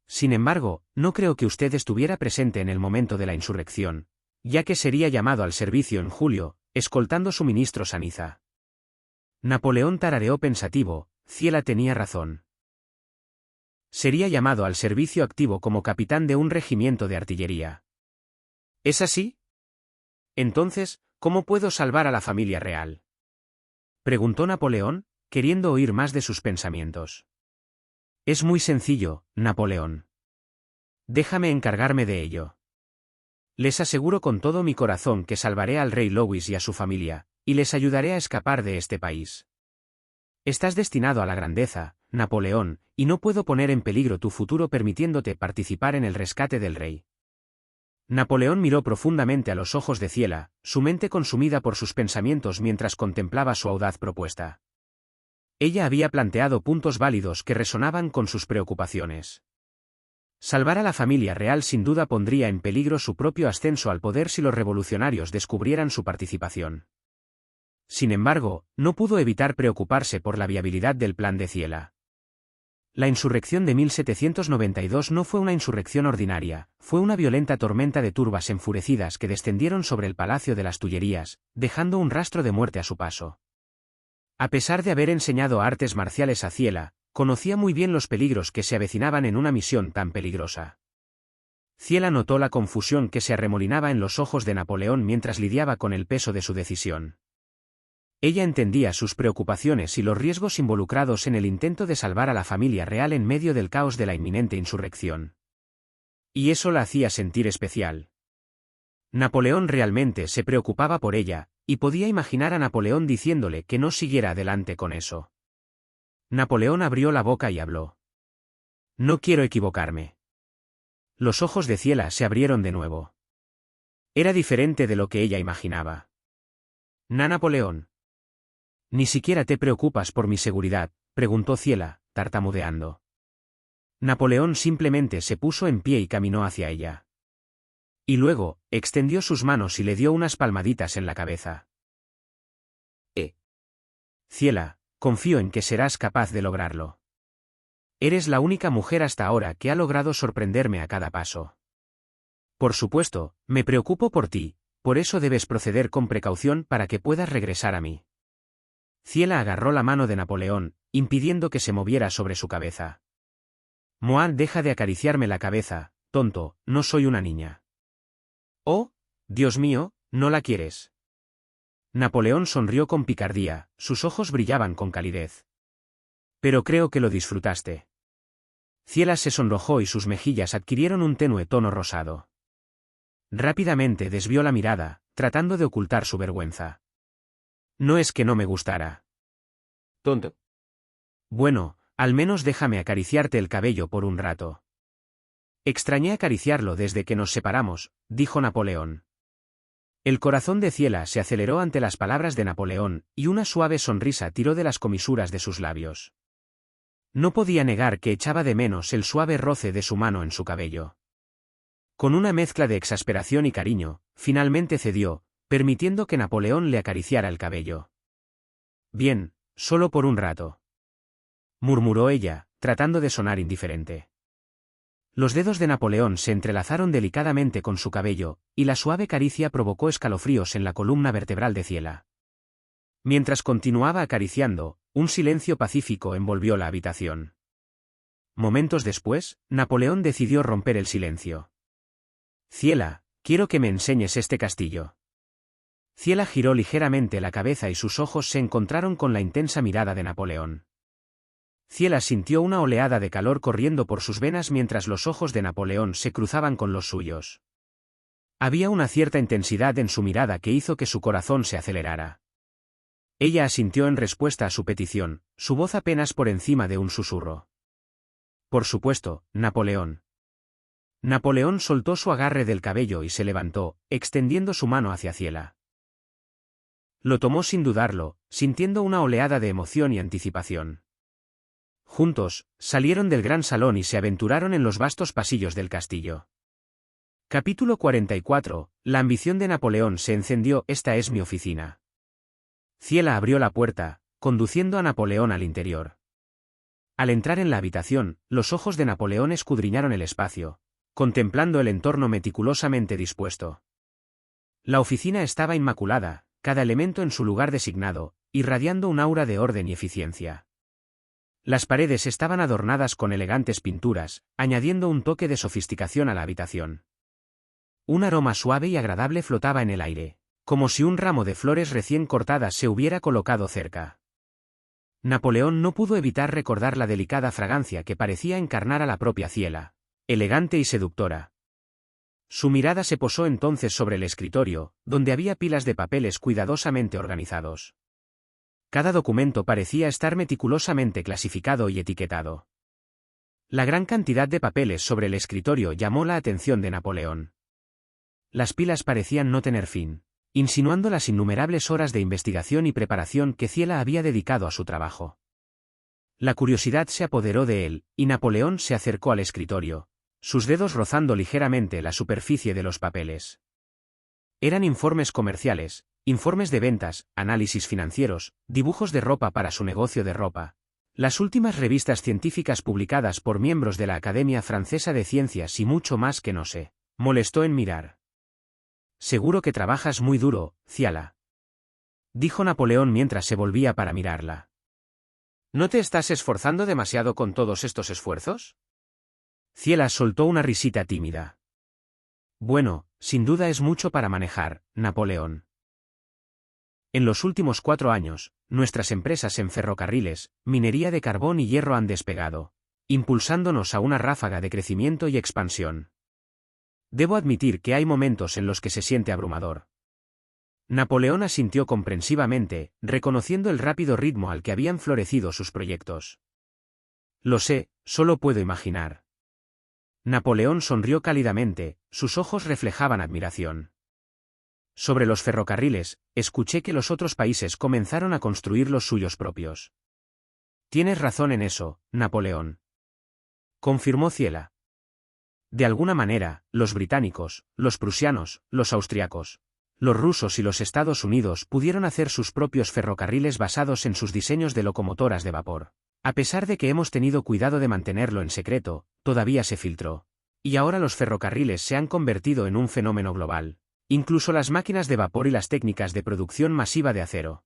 Sin embargo, no creo que usted estuviera presente en el momento de la insurrección, ya que sería llamado al servicio en julio, escoltando suministros a Niza. Napoleón tarareó pensativo, Ciela tenía razón. Sería llamado al servicio activo como capitán de un regimiento de artillería. ¿Es así? Entonces, ¿cómo puedo salvar a la familia real? Preguntó Napoleón, queriendo oír más de sus pensamientos. Es muy sencillo, Napoleón. Déjame encargarme de ello. Les aseguro con todo mi corazón que salvaré al rey Louis y a su familia, y les ayudaré a escapar de este país. Estás destinado a la grandeza, Napoleón, y no puedo poner en peligro tu futuro permitiéndote participar en el rescate del rey. Napoleón miró profundamente a los ojos de Ciela, su mente consumida por sus pensamientos mientras contemplaba su audaz propuesta. Ella había planteado puntos válidos que resonaban con sus preocupaciones. Salvar a la familia real sin duda pondría en peligro su propio ascenso al poder si los revolucionarios descubrieran su participación. Sin embargo, no pudo evitar preocuparse por la viabilidad del plan de Ciela. La insurrección de 1792 no fue una insurrección ordinaria, fue una violenta tormenta de turbas enfurecidas que descendieron sobre el Palacio de las Tullerías, dejando un rastro de muerte a su paso. A pesar de haber enseñado artes marciales a Ciela, conocía muy bien los peligros que se avecinaban en una misión tan peligrosa. Ciela notó la confusión que se arremolinaba en los ojos de Napoleón mientras lidiaba con el peso de su decisión. Ella entendía sus preocupaciones y los riesgos involucrados en el intento de salvar a la familia real en medio del caos de la inminente insurrección. Y eso la hacía sentir especial. Napoleón realmente se preocupaba por ella, y podía imaginar a Napoleón diciéndole que no siguiera adelante con eso. Napoleón abrió la boca y habló. No quiero equivocarme. Los ojos de Ciela se abrieron de nuevo. Era diferente de lo que ella imaginaba. Napoleón. ¿Ni siquiera te preocupas por mi seguridad?, preguntó Ciela, tartamudeando. Napoleón simplemente se puso en pie y caminó hacia ella. Y luego, extendió sus manos y le dio unas palmaditas en la cabeza. Ciela, confío en que serás capaz de lograrlo. Eres la única mujer hasta ahora que ha logrado sorprenderme a cada paso. Por supuesto, me preocupo por ti, por eso debes proceder con precaución para que puedas regresar a mí. Ciela agarró la mano de Napoleón, impidiendo que se moviera sobre su cabeza. Moan, deja de acariciarme la cabeza, tonto, no soy una niña. Oh, Dios mío, ¿no la quieres? Napoleón sonrió con picardía, sus ojos brillaban con calidez. Pero creo que lo disfrutaste. Ciela se sonrojó y sus mejillas adquirieron un tenue tono rosado. Rápidamente desvió la mirada, tratando de ocultar su vergüenza. No es que no me gustara. Tonto. Bueno, al menos déjame acariciarte el cabello por un rato. Extrañé acariciarlo desde que nos separamos, dijo Napoleón. El corazón de Ciela se aceleró ante las palabras de Napoleón, y una suave sonrisa tiró de las comisuras de sus labios. No podía negar que echaba de menos el suave roce de su mano en su cabello. Con una mezcla de exasperación y cariño, finalmente cedió, permitiendo que Napoleón le acariciara el cabello. Bien, solo por un rato, murmuró ella, tratando de sonar indiferente. Los dedos de Napoleón se entrelazaron delicadamente con su cabello, y la suave caricia provocó escalofríos en la columna vertebral de Ciela. Mientras continuaba acariciando, un silencio pacífico envolvió la habitación. Momentos después, Napoleón decidió romper el silencio. Ciela, quiero que me enseñes este castillo. Ciela giró ligeramente la cabeza y sus ojos se encontraron con la intensa mirada de Napoleón. Ciela sintió una oleada de calor corriendo por sus venas mientras los ojos de Napoleón se cruzaban con los suyos. Había una cierta intensidad en su mirada que hizo que su corazón se acelerara. Ella asintió en respuesta a su petición, su voz apenas por encima de un susurro. Por supuesto, Napoleón. Napoleón soltó su agarre del cabello y se levantó, extendiendo su mano hacia Ciela. Lo tomó sin dudarlo, sintiendo una oleada de emoción y anticipación. Juntos, salieron del gran salón y se aventuraron en los vastos pasillos del castillo. Capítulo 44. La ambición de Napoleón se encendió. Esta es mi oficina. Ciela abrió la puerta, conduciendo a Napoleón al interior. Al entrar en la habitación, los ojos de Napoleón escudriñaron el espacio, contemplando el entorno meticulosamente dispuesto. La oficina estaba inmaculada, cada elemento en su lugar designado, irradiando un aura de orden y eficiencia. Las paredes estaban adornadas con elegantes pinturas, añadiendo un toque de sofisticación a la habitación. Un aroma suave y agradable flotaba en el aire, como si un ramo de flores recién cortadas se hubiera colocado cerca. Napoleón no pudo evitar recordar la delicada fragancia que parecía encarnar a la propia Ciela, elegante y seductora. Su mirada se posó entonces sobre el escritorio, donde había pilas de papeles cuidadosamente organizados. Cada documento parecía estar meticulosamente clasificado y etiquetado. La gran cantidad de papeles sobre el escritorio llamó la atención de Napoleón. Las pilas parecían no tener fin, insinuando las innumerables horas de investigación y preparación que Ciela había dedicado a su trabajo. La curiosidad se apoderó de él, y Napoleón se acercó al escritorio, sus dedos rozando ligeramente la superficie de los papeles. Eran informes comerciales, informes de ventas, análisis financieros, dibujos de ropa para su negocio de ropa. Las últimas revistas científicas publicadas por miembros de la Academia Francesa de Ciencias y mucho más que no se molestó en mirar. Seguro que trabajas muy duro, Ciela, dijo Napoleón mientras se volvía para mirarla. ¿No te estás esforzando demasiado con todos estos esfuerzos? Ciela soltó una risita tímida. Bueno, sin duda es mucho para manejar, Napoleón. En los últimos 4 años, nuestras empresas en ferrocarriles, minería de carbón y hierro han despegado, impulsándonos a una ráfaga de crecimiento y expansión. Debo admitir que hay momentos en los que se siente abrumador. Napoleón asintió comprensivamente, reconociendo el rápido ritmo al que habían florecido sus proyectos. Lo sé, solo puedo imaginar. Napoleón sonrió cálidamente, sus ojos reflejaban admiración. Sobre los ferrocarriles, escuché que los otros países comenzaron a construir los suyos propios. Tienes razón en eso, Napoleón, confirmó Ziela. De alguna manera, los británicos, los prusianos, los austriacos, los rusos y los Estados Unidos pudieron hacer sus propios ferrocarriles basados en sus diseños de locomotoras de vapor. A pesar de que hemos tenido cuidado de mantenerlo en secreto, todavía se filtró. Y ahora los ferrocarriles se han convertido en un fenómeno global. Incluso las máquinas de vapor y las técnicas de producción masiva de acero.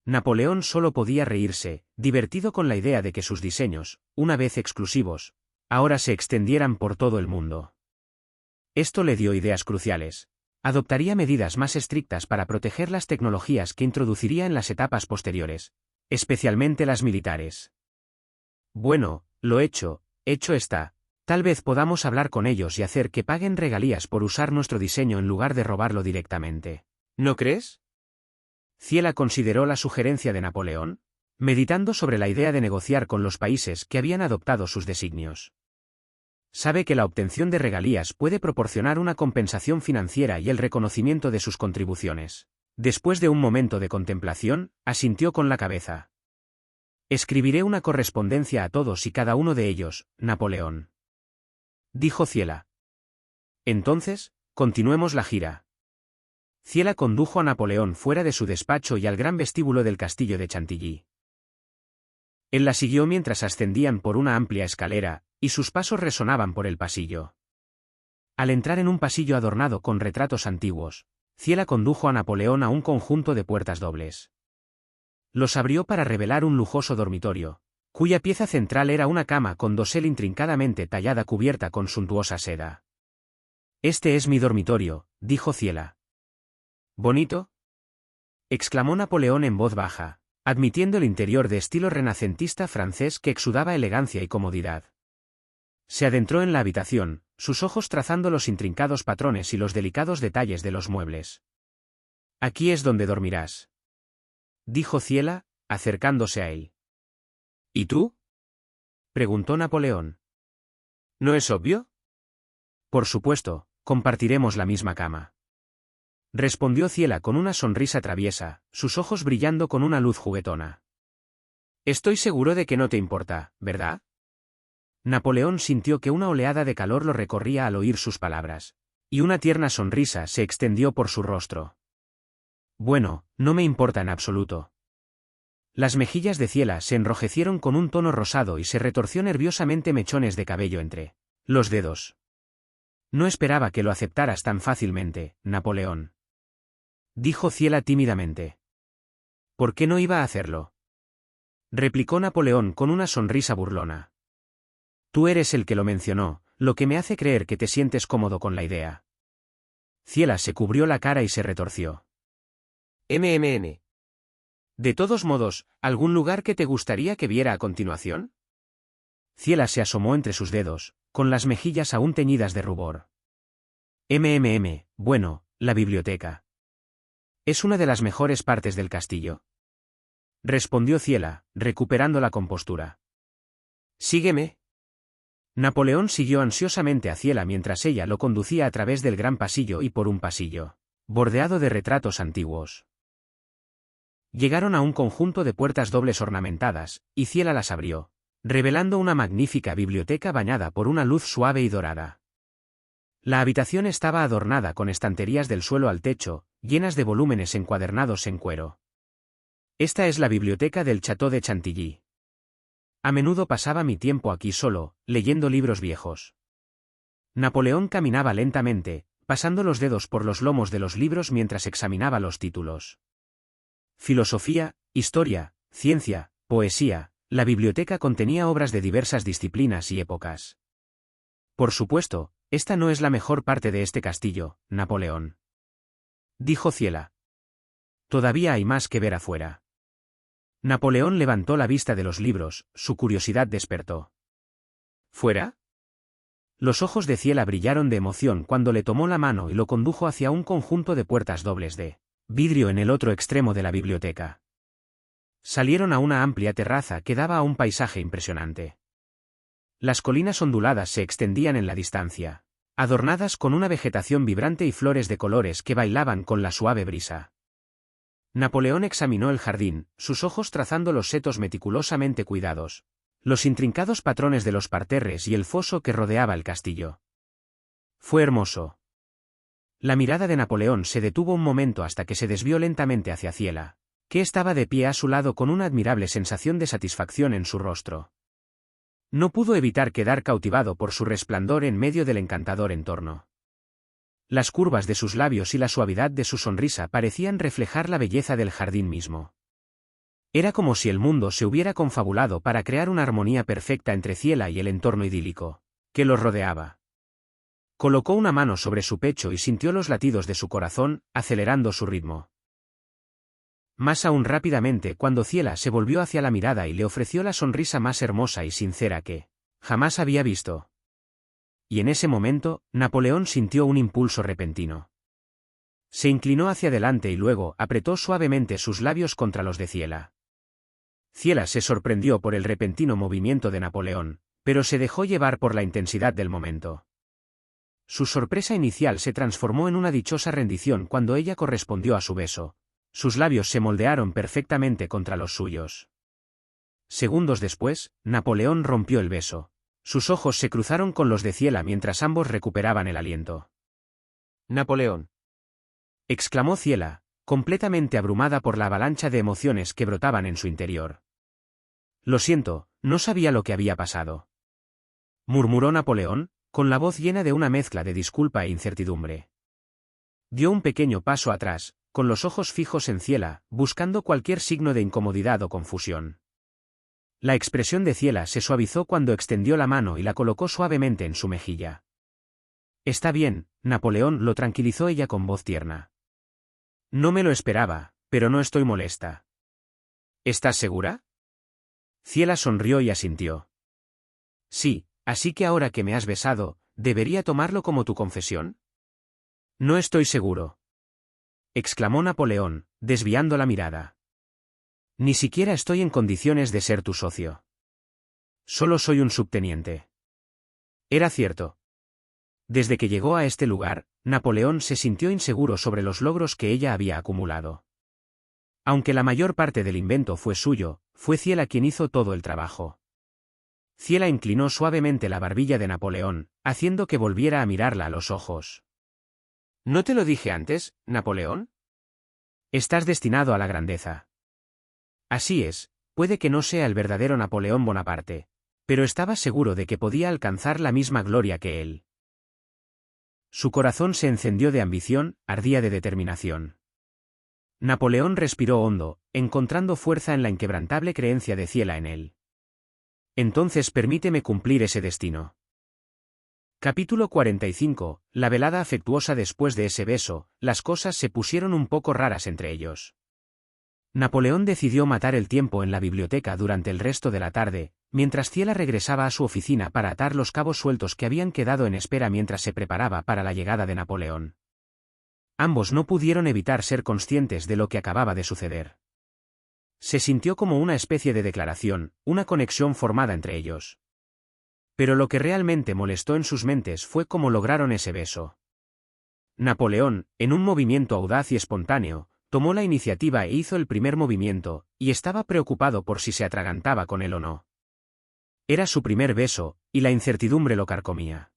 Napoleón solo podía reírse, divertido con la idea de que sus diseños, una vez exclusivos, ahora se extendieran por todo el mundo. Esto le dio ideas cruciales. Adoptaría medidas más estrictas para proteger las tecnologías que introduciría en las etapas posteriores, especialmente las militares. Bueno, lo hecho está. Tal vez podamos hablar con ellos y hacer que paguen regalías por usar nuestro diseño en lugar de robarlo directamente. ¿No crees? Ziela consideró la sugerencia de Napoleón, meditando sobre la idea de negociar con los países que habían adoptado sus designios. Sabe que la obtención de regalías puede proporcionar una compensación financiera y el reconocimiento de sus contribuciones. Después de un momento de contemplación, asintió con la cabeza. Escribiré una correspondencia a todos y cada uno de ellos, Napoleón, dijo Ziela. Entonces, continuemos la gira. Ziela condujo a Napoleón fuera de su despacho y al gran vestíbulo del castillo de Chantilly. Él la siguió mientras ascendían por una amplia escalera, y sus pasos resonaban por el pasillo. Al entrar en un pasillo adornado con retratos antiguos, Ziela condujo a Napoleón a un conjunto de puertas dobles. Los abrió para revelar un lujoso dormitorio, cuya pieza central era una cama con dosel intrincadamente tallada cubierta con suntuosa seda. «Este es mi dormitorio», dijo Ziela. «¿Bonito?», exclamó Napoleón en voz baja, admitiendo el interior de estilo renacentista francés que exudaba elegancia y comodidad. Se adentró en la habitación, sus ojos trazando los intrincados patrones y los delicados detalles de los muebles. «Aquí es donde dormirás», dijo Ziela, acercándose a él. «¿Y tú?», preguntó Napoleón. «¿No es obvio?». «Por supuesto, compartiremos la misma cama», respondió Ziela con una sonrisa traviesa, sus ojos brillando con una luz juguetona. «Estoy seguro de que no te importa, ¿verdad?». Napoleón sintió que una oleada de calor lo recorría al oír sus palabras, y una tierna sonrisa se extendió por su rostro. «Bueno, no me importa en absoluto». Las mejillas de Ziela se enrojecieron con un tono rosado y se retorció nerviosamente mechones de cabello entre los dedos. «No esperaba que lo aceptaras tan fácilmente, Napoleón», dijo Ziela tímidamente. «¿Por qué no iba a hacerlo?», replicó Napoleón con una sonrisa burlona. «Tú eres el que lo mencionó, lo que me hace creer que te sientes cómodo con la idea». Ziela se cubrió la cara y se retorció. «MMN. De todos modos, ¿algún lugar que te gustaría que viera a continuación?». Ziela se asomó entre sus dedos, con las mejillas aún teñidas de rubor. Bueno, la biblioteca. Es una de las mejores partes del castillo», respondió Ziela, recuperando la compostura. «Sígueme». Napoleón siguió ansiosamente a Ziela mientras ella lo conducía a través del gran pasillo y por un pasillo bordeado de retratos antiguos. Llegaron a un conjunto de puertas dobles ornamentadas, y Ziela las abrió, revelando una magnífica biblioteca bañada por una luz suave y dorada. La habitación estaba adornada con estanterías del suelo al techo, llenas de volúmenes encuadernados en cuero. «Esta es la biblioteca del Château de Chantilly. A menudo pasaba mi tiempo aquí solo, leyendo libros viejos». Napoleón caminaba lentamente, pasando los dedos por los lomos de los libros mientras examinaba los títulos. Filosofía, historia, ciencia, poesía. La biblioteca contenía obras de diversas disciplinas y épocas. «Por supuesto, esta no es la mejor parte de este castillo, Napoleón», dijo Ziela. «Todavía hay más que ver afuera». Napoleón levantó la vista de los libros, su curiosidad despertó. «¿Fuera?». Los ojos de Ziela brillaron de emoción cuando le tomó la mano y lo condujo hacia un conjunto de puertas dobles de vidrio en el otro extremo de la biblioteca. Salieron a una amplia terraza que daba a un paisaje impresionante. Las colinas onduladas se extendían en la distancia, adornadas con una vegetación vibrante y flores de colores que bailaban con la suave brisa. Napoleón examinó el jardín, sus ojos trazando los setos meticulosamente cuidados, los intrincados patrones de los parterres y el foso que rodeaba el castillo. Fue hermoso. La mirada de Napoleón se detuvo un momento hasta que se desvió lentamente hacia Ciela, que estaba de pie a su lado con una admirable sensación de satisfacción en su rostro. No pudo evitar quedar cautivado por su resplandor en medio del encantador entorno. Las curvas de sus labios y la suavidad de su sonrisa parecían reflejar la belleza del jardín mismo. Era como si el mundo se hubiera confabulado para crear una armonía perfecta entre Ciela y el entorno idílico que los rodeaba. Colocó una mano sobre su pecho y sintió los latidos de su corazón, acelerando su ritmo. Más aún rápidamente cuando Ciela se volvió hacia la mirada y le ofreció la sonrisa más hermosa y sincera que jamás había visto. Y en ese momento, Napoleón sintió un impulso repentino. Se inclinó hacia adelante y luego apretó suavemente sus labios contra los de Ciela. Ciela se sorprendió por el repentino movimiento de Napoleón, pero se dejó llevar por la intensidad del momento. Su sorpresa inicial se transformó en una dichosa rendición cuando ella correspondió a su beso. Sus labios se moldearon perfectamente contra los suyos. Segundos después, Napoleón rompió el beso. Sus ojos se cruzaron con los de Ciela mientras ambos recuperaban el aliento. «Napoleón», exclamó Ciela, completamente abrumada por la avalancha de emociones que brotaban en su interior. «Lo siento, no sabía lo que había pasado», murmuró Napoleón, con la voz llena de una mezcla de disculpa e incertidumbre. Dio un pequeño paso atrás, con los ojos fijos en Ciela, buscando cualquier signo de incomodidad o confusión. La expresión de Ciela se suavizó cuando extendió la mano y la colocó suavemente en su mejilla. «Está bien», Napoleón lo tranquilizó ella con voz tierna. «No me lo esperaba, pero no estoy molesta». «¿Estás segura?» Ciela sonrió y asintió. «Sí, así que ahora que me has besado, ¿debería tomarlo como tu confesión?» «No estoy seguro», exclamó Napoleón, desviando la mirada. «Ni siquiera estoy en condiciones de ser tu socio. Solo soy un subteniente». Era cierto. Desde que llegó a este lugar, Napoleón se sintió inseguro sobre los logros que ella había acumulado. Aunque la mayor parte del invento fue suyo, fue Ciela quien hizo todo el trabajo. Ciela inclinó suavemente la barbilla de Napoleón, haciendo que volviera a mirarla a los ojos. «¿No te lo dije antes, Napoleón? Estás destinado a la grandeza». Así es, puede que no sea el verdadero Napoleón Bonaparte, pero estaba seguro de que podía alcanzar la misma gloria que él. Su corazón se encendió de ambición, ardía de determinación. Napoleón respiró hondo, encontrando fuerza en la inquebrantable creencia de Ciela en él. «Entonces permíteme cumplir ese destino». Capítulo 45. La velada afectuosa. Después de ese beso, las cosas se pusieron un poco raras entre ellos. Napoleón decidió matar el tiempo en la biblioteca durante el resto de la tarde, mientras Ciela regresaba a su oficina para atar los cabos sueltos que habían quedado en espera mientras se preparaba para la llegada de Napoleón. Ambos no pudieron evitar ser conscientes de lo que acababa de suceder. Se sintió como una especie de declaración, una conexión formada entre ellos. Pero lo que realmente molestó en sus mentes fue cómo lograron ese beso. Napoleón, en un movimiento audaz y espontáneo, tomó la iniciativa e hizo el primer movimiento, y estaba preocupado por si se atragantaba con él o no. Era su primer beso, y la incertidumbre lo carcomía.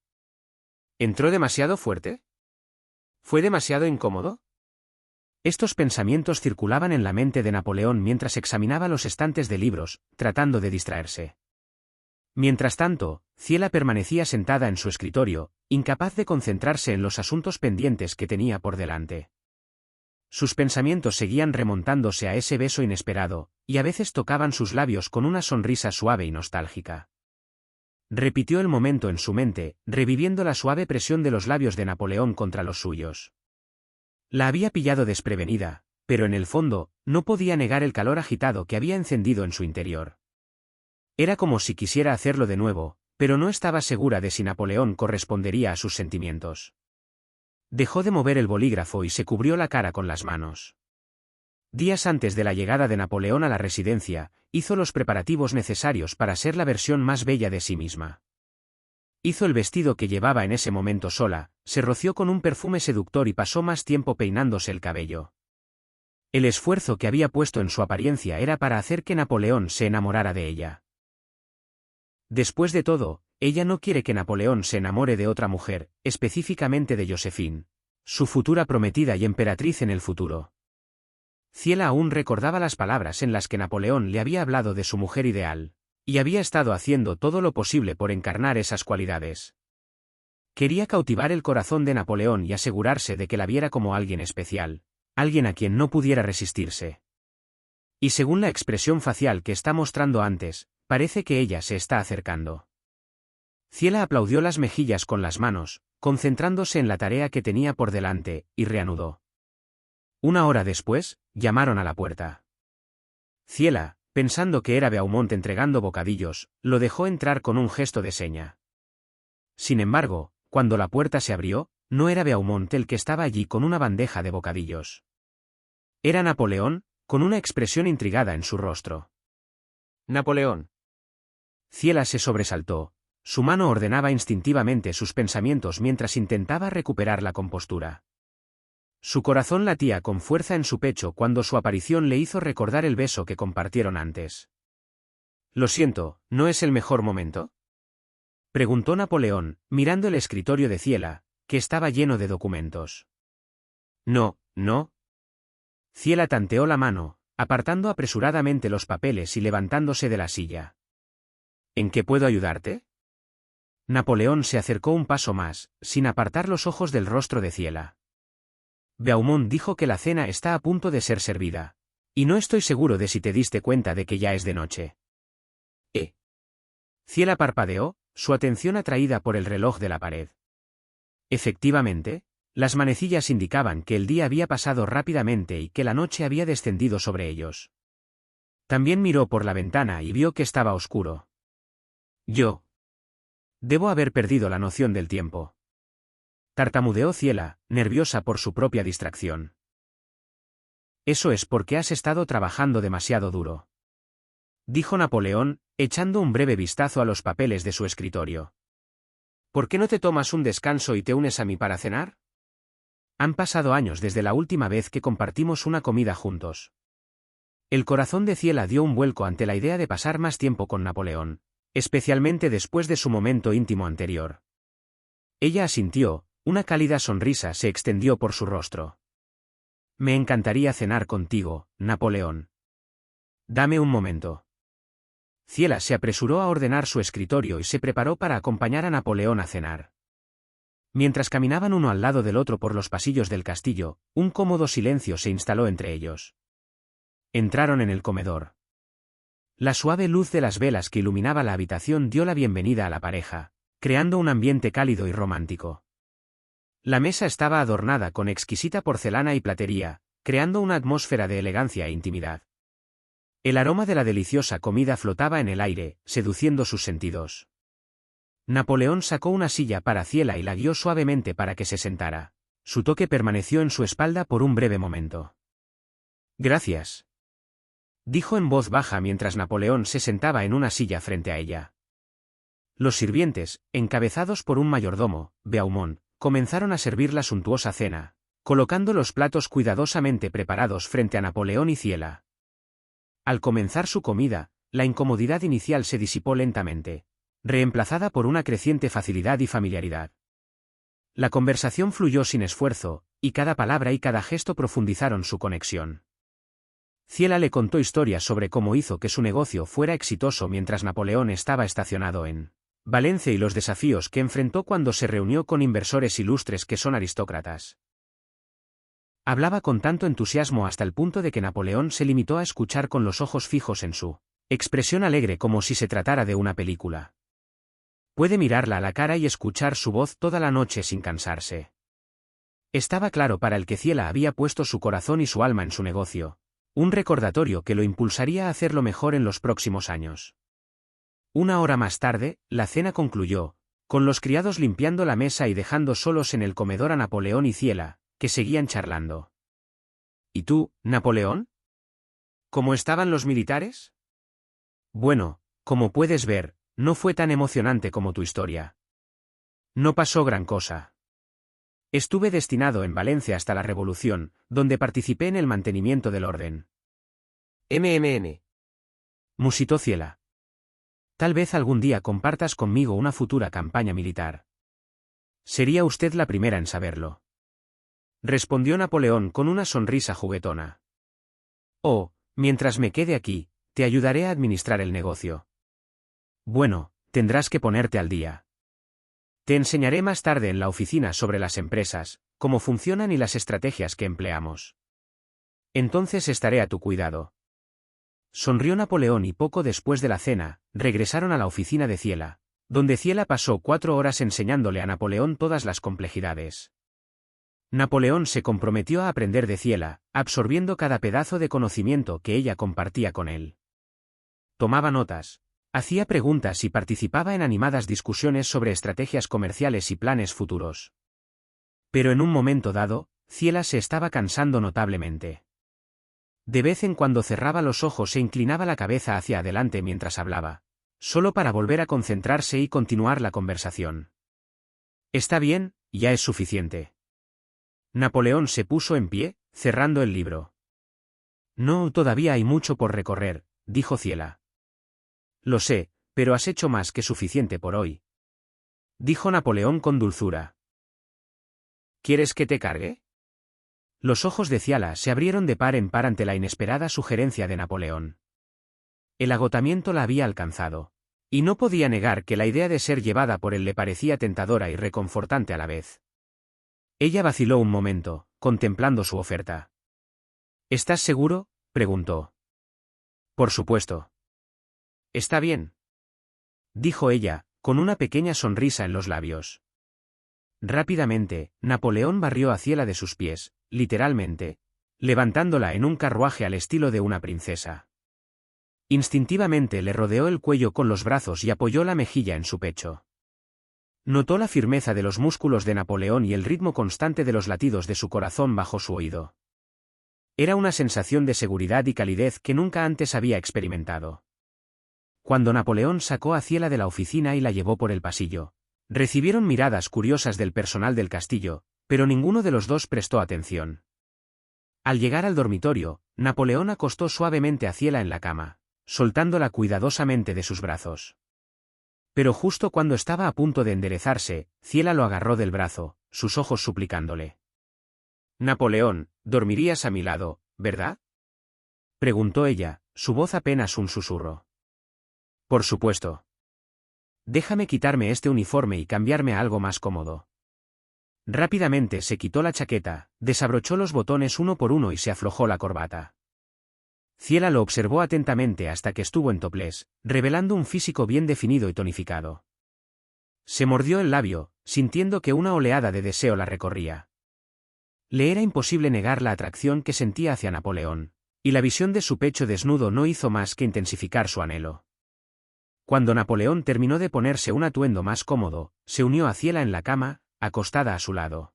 ¿Entró demasiado fuerte? ¿Fue demasiado incómodo? Estos pensamientos circulaban en la mente de Napoleón mientras examinaba los estantes de libros, tratando de distraerse. Mientras tanto, Ciela permanecía sentada en su escritorio, incapaz de concentrarse en los asuntos pendientes que tenía por delante. Sus pensamientos seguían remontándose a ese beso inesperado, y a veces tocaban sus labios con una sonrisa suave y nostálgica. Repitió el momento en su mente, reviviendo la suave presión de los labios de Napoleón contra los suyos. La había pillado desprevenida, pero en el fondo, no podía negar el calor agitado que había encendido en su interior. Era como si quisiera hacerlo de nuevo, pero no estaba segura de si Napoleón correspondería a sus sentimientos. Dejó de mover el bolígrafo y se cubrió la cara con las manos. Días antes de la llegada de Napoleón a la residencia, hizo los preparativos necesarios para ser la versión más bella de sí misma. Hizo el vestido que llevaba en ese momento sola, se roció con un perfume seductor y pasó más tiempo peinándose el cabello. El esfuerzo que había puesto en su apariencia era para hacer que Napoleón se enamorara de ella. Después de todo, ella no quiere que Napoleón se enamore de otra mujer, específicamente de Josephine, su futura prometida y emperatriz en el futuro. Ciela aún recordaba las palabras en las que Napoleón le había hablado de su mujer ideal, y había estado haciendo todo lo posible por encarnar esas cualidades. Quería cautivar el corazón de Napoleón y asegurarse de que la viera como alguien especial, alguien a quien no pudiera resistirse. Y según la expresión facial que está mostrando antes, parece que ella se está acercando. Ciela aplaudió las mejillas con las manos, concentrándose en la tarea que tenía por delante, y reanudó. Una hora después, llamaron a la puerta. Ciela, pensando que era Beaumont entregando bocadillos, lo dejó entrar con un gesto de seña. Sin embargo, cuando la puerta se abrió, no era Beaumont el que estaba allí con una bandeja de bocadillos. Era Napoleón, con una expresión intrigada en su rostro. Napoleón. Ciela se sobresaltó. Su mano ordenaba instintivamente sus pensamientos mientras intentaba recuperar la compostura. Su corazón latía con fuerza en su pecho cuando su aparición le hizo recordar el beso que compartieron antes. «Lo siento, ¿no es el mejor momento?», preguntó Napoleón, mirando el escritorio de Ciela, que estaba lleno de documentos. «No, no». Ciela tanteó la mano, apartando apresuradamente los papeles y levantándose de la silla. «¿En qué puedo ayudarte?». Napoleón se acercó un paso más, sin apartar los ojos del rostro de Ciela. «Beaumont dijo que la cena está a punto de ser servida. Y no estoy seguro de si te diste cuenta de que ya es de noche». Ciela parpadeó, su atención atraída por el reloj de la pared. Efectivamente, las manecillas indicaban que el día había pasado rápidamente y que la noche había descendido sobre ellos. También miró por la ventana y vio que estaba oscuro. Debo haber perdido la noción del tiempo. Tartamudeó Ciela, nerviosa por su propia distracción. Eso es porque has estado trabajando demasiado duro, dijo Napoleón, echando un breve vistazo a los papeles de su escritorio. ¿Por qué no te tomas un descanso y te unes a mí para cenar? Han pasado años desde la última vez que compartimos una comida juntos. El corazón de Ciela dio un vuelco ante la idea de pasar más tiempo con Napoleón, especialmente después de su momento íntimo anterior. Ella asintió, una cálida sonrisa se extendió por su rostro. Me encantaría cenar contigo, Napoleón. Dame un momento. Ciela se apresuró a ordenar su escritorio y se preparó para acompañar a Napoleón a cenar. Mientras caminaban uno al lado del otro por los pasillos del castillo, un cómodo silencio se instaló entre ellos. Entraron en el comedor. La suave luz de las velas que iluminaba la habitación dio la bienvenida a la pareja, creando un ambiente cálido y romántico. La mesa estaba adornada con exquisita porcelana y platería, creando una atmósfera de elegancia e intimidad. El aroma de la deliciosa comida flotaba en el aire, seduciendo sus sentidos. Napoleón sacó una silla para Ciela y la guió suavemente para que se sentara. Su toque permaneció en su espalda por un breve momento. «Gracias», dijo en voz baja mientras Napoleón se sentaba en una silla frente a ella. Los sirvientes, encabezados por un mayordomo, Beaumont, comenzaron a servir la suntuosa cena, colocando los platos cuidadosamente preparados frente a Napoleón y Ciela. Al comenzar su comida, la incomodidad inicial se disipó lentamente, reemplazada por una creciente facilidad y familiaridad. La conversación fluyó sin esfuerzo, y cada palabra y cada gesto profundizaron su conexión. Ciela le contó historias sobre cómo hizo que su negocio fuera exitoso mientras Napoleón estaba estacionado en Valencia y los desafíos que enfrentó cuando se reunió con inversores ilustres que son aristócratas. Hablaba con tanto entusiasmo hasta el punto de que Napoleón se limitó a escuchar con los ojos fijos en su expresión alegre como si se tratara de una película. Puede mirarla a la cara y escuchar su voz toda la noche sin cansarse. Estaba claro para el que Ciela había puesto su corazón y su alma en su negocio, un recordatorio que lo impulsaría a hacerlo mejor en los próximos años. Una hora más tarde, la cena concluyó, con los criados limpiando la mesa y dejando solos en el comedor a Napoleón y Ciela, que seguían charlando. ¿Y tú, Napoleón? ¿Cómo estaban los militares? Bueno, como puedes ver, no fue tan emocionante como tu historia. No pasó gran cosa. Estuve destinado en Valencia hasta la Revolución, donde participé en el mantenimiento del orden. Musitó Ciela. Tal vez algún día compartas conmigo una futura campaña militar. Sería usted la primera en saberlo. Respondió Napoleón con una sonrisa juguetona. Oh, mientras me quede aquí, te ayudaré a administrar el negocio. Bueno, tendrás que ponerte al día. Te enseñaré más tarde en la oficina sobre las empresas, cómo funcionan y las estrategias que empleamos. Entonces estaré a tu cuidado. Sonrió Napoleón y poco después de la cena, regresaron a la oficina de Ciela, donde Ciela pasó 4 horas enseñándole a Napoleón todas las complejidades. Napoleón se comprometió a aprender de Ciela, absorbiendo cada pedazo de conocimiento que ella compartía con él. Tomaba notas, hacía preguntas y participaba en animadas discusiones sobre estrategias comerciales y planes futuros. Pero en un momento dado, Ciela se estaba cansando notablemente. De vez en cuando cerraba los ojos e inclinaba la cabeza hacia adelante mientras hablaba, solo para volver a concentrarse y continuar la conversación. Está bien, ya es suficiente. Napoleón se puso en pie, cerrando el libro. No, todavía hay mucho por recorrer, dijo Ciela. Lo sé, pero has hecho más que suficiente por hoy. Dijo Napoleón con dulzura. ¿Quieres que te cargue? Los ojos de Ciela se abrieron de par en par ante la inesperada sugerencia de Napoleón. El agotamiento la había alcanzado, y no podía negar que la idea de ser llevada por él le parecía tentadora y reconfortante a la vez. Ella vaciló un momento, contemplando su oferta. ¿Estás seguro?, preguntó. Por supuesto. Está bien, dijo ella, con una pequeña sonrisa en los labios. Rápidamente, Napoleón barrió a Ciela de sus pies, literalmente, levantándola en un carruaje al estilo de una princesa. Instintivamente le rodeó el cuello con los brazos y apoyó la mejilla en su pecho. Notó la firmeza de los músculos de Napoleón y el ritmo constante de los latidos de su corazón bajo su oído. Era una sensación de seguridad y calidez que nunca antes había experimentado. Cuando Napoleón sacó a Ciela de la oficina y la llevó por el pasillo, recibieron miradas curiosas del personal del castillo, pero ninguno de los dos prestó atención. Al llegar al dormitorio, Napoleón acostó suavemente a Ciela en la cama, soltándola cuidadosamente de sus brazos. Pero justo cuando estaba a punto de enderezarse, Ciela lo agarró del brazo, sus ojos suplicándole. Napoleón, dormirías a mi lado, ¿verdad? Preguntó ella, su voz apenas un susurro. Por supuesto. Déjame quitarme este uniforme y cambiarme a algo más cómodo. Rápidamente se quitó la chaqueta, desabrochó los botones uno por uno y se aflojó la corbata. Ciela lo observó atentamente hasta que estuvo en topless, revelando un físico bien definido y tonificado. Se mordió el labio, sintiendo que una oleada de deseo la recorría. Le era imposible negar la atracción que sentía hacia Napoleón, y la visión de su pecho desnudo no hizo más que intensificar su anhelo. Cuando Napoleón terminó de ponerse un atuendo más cómodo, se unió a Ciela en la cama, acostada a su lado.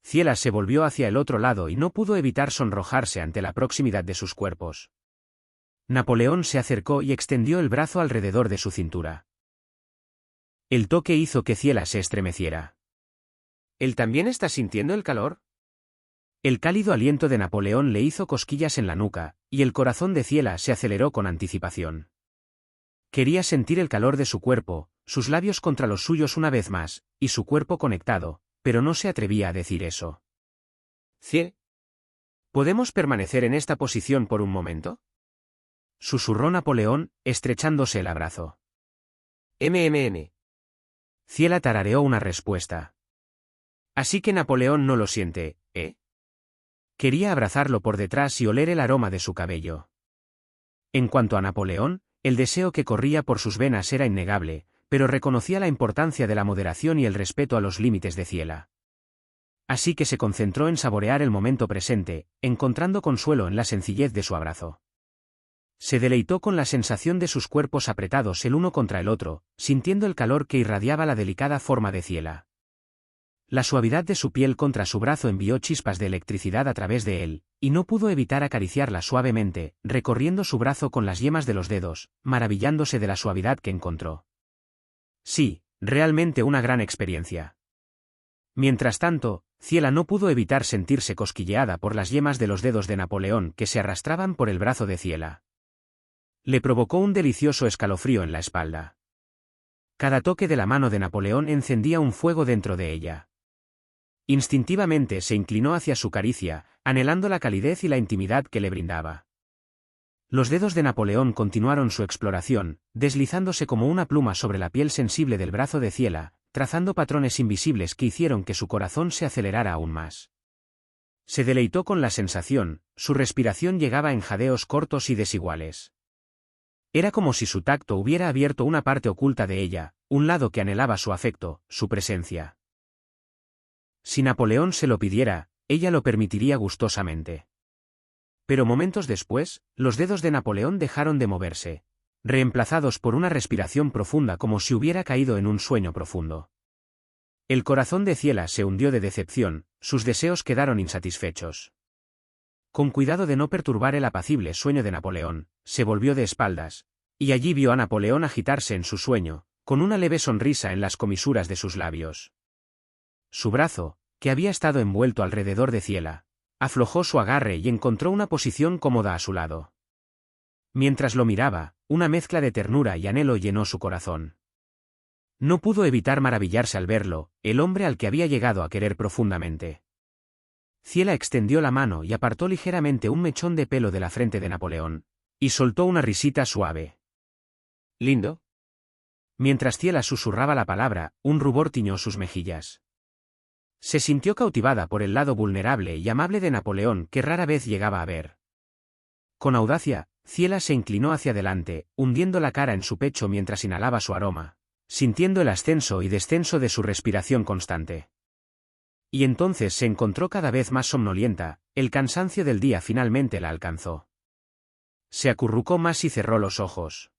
Ciela se volvió hacia el otro lado y no pudo evitar sonrojarse ante la proximidad de sus cuerpos. Napoleón se acercó y extendió el brazo alrededor de su cintura. El toque hizo que Ciela se estremeciera. ¿Él también está sintiendo el calor? El cálido aliento de Napoleón le hizo cosquillas en la nuca, y el corazón de Ciela se aceleró con anticipación. Quería sentir el calor de su cuerpo, sus labios contra los suyos una vez más, y su cuerpo conectado, pero no se atrevía a decir eso. «¿Sí? ¿Podemos permanecer en esta posición por un momento?», susurró Napoleón, estrechándose el abrazo. Ciela tarareó una respuesta. Así que Napoleón no lo siente, ¿eh? Quería abrazarlo por detrás y oler el aroma de su cabello. En cuanto a Napoleón, el deseo que corría por sus venas era innegable, pero reconocía la importancia de la moderación y el respeto a los límites de Ciela. Así que se concentró en saborear el momento presente, encontrando consuelo en la sencillez de su abrazo. Se deleitó con la sensación de sus cuerpos apretados el uno contra el otro, sintiendo el calor que irradiaba la delicada forma de Ciela. La suavidad de su piel contra su brazo envió chispas de electricidad a través de él, y no pudo evitar acariciarla suavemente, recorriendo su brazo con las yemas de los dedos, maravillándose de la suavidad que encontró. Sí, Realmente una gran experiencia. Mientras tanto, Ciela no pudo evitar sentirse cosquilleada por las yemas de los dedos de Napoleón que se arrastraban por el brazo de Ciela. Le provocó un delicioso escalofrío en la espalda. Cada toque de la mano de Napoleón encendía un fuego dentro de ella. Instintivamente se inclinó hacia su caricia, anhelando la calidez y la intimidad que le brindaba. Los dedos de Napoleón continuaron su exploración, deslizándose como una pluma sobre la piel sensible del brazo de Ciela, trazando patrones invisibles que hicieron que su corazón se acelerara aún más. Se deleitó con la sensación, su respiración llegaba en jadeos cortos y desiguales. Era como si su tacto hubiera abierto una parte oculta de ella, un lado que anhelaba su afecto, su presencia. Si Napoleón se lo pidiera, ella lo permitiría gustosamente. Pero momentos después, los dedos de Napoleón dejaron de moverse, reemplazados por una respiración profunda como si hubiera caído en un sueño profundo. El corazón de Ciela se hundió de decepción, sus deseos quedaron insatisfechos. Con cuidado de no perturbar el apacible sueño de Napoleón, se volvió de espaldas, y allí vio a Napoleón agitarse en su sueño, con una leve sonrisa en las comisuras de sus labios. Su brazo, que había estado envuelto alrededor de Ciela, aflojó su agarre y encontró una posición cómoda a su lado. Mientras lo miraba, una mezcla de ternura y anhelo llenó su corazón. No pudo evitar maravillarse al verlo, el hombre al que había llegado a querer profundamente. Ciela extendió la mano y apartó ligeramente un mechón de pelo de la frente de Napoleón, y soltó una risita suave. ¿Lindo? Mientras Ciela susurraba la palabra, un rubor tiñó sus mejillas. Se sintió cautivada por el lado vulnerable y amable de Napoleón que rara vez llegaba a ver. Con audacia, Ciela se inclinó hacia adelante, hundiendo la cara en su pecho mientras inhalaba su aroma, sintiendo el ascenso y descenso de su respiración constante. Y entonces se encontró cada vez más somnolienta, el cansancio del día finalmente la alcanzó. Se acurrucó más y cerró los ojos.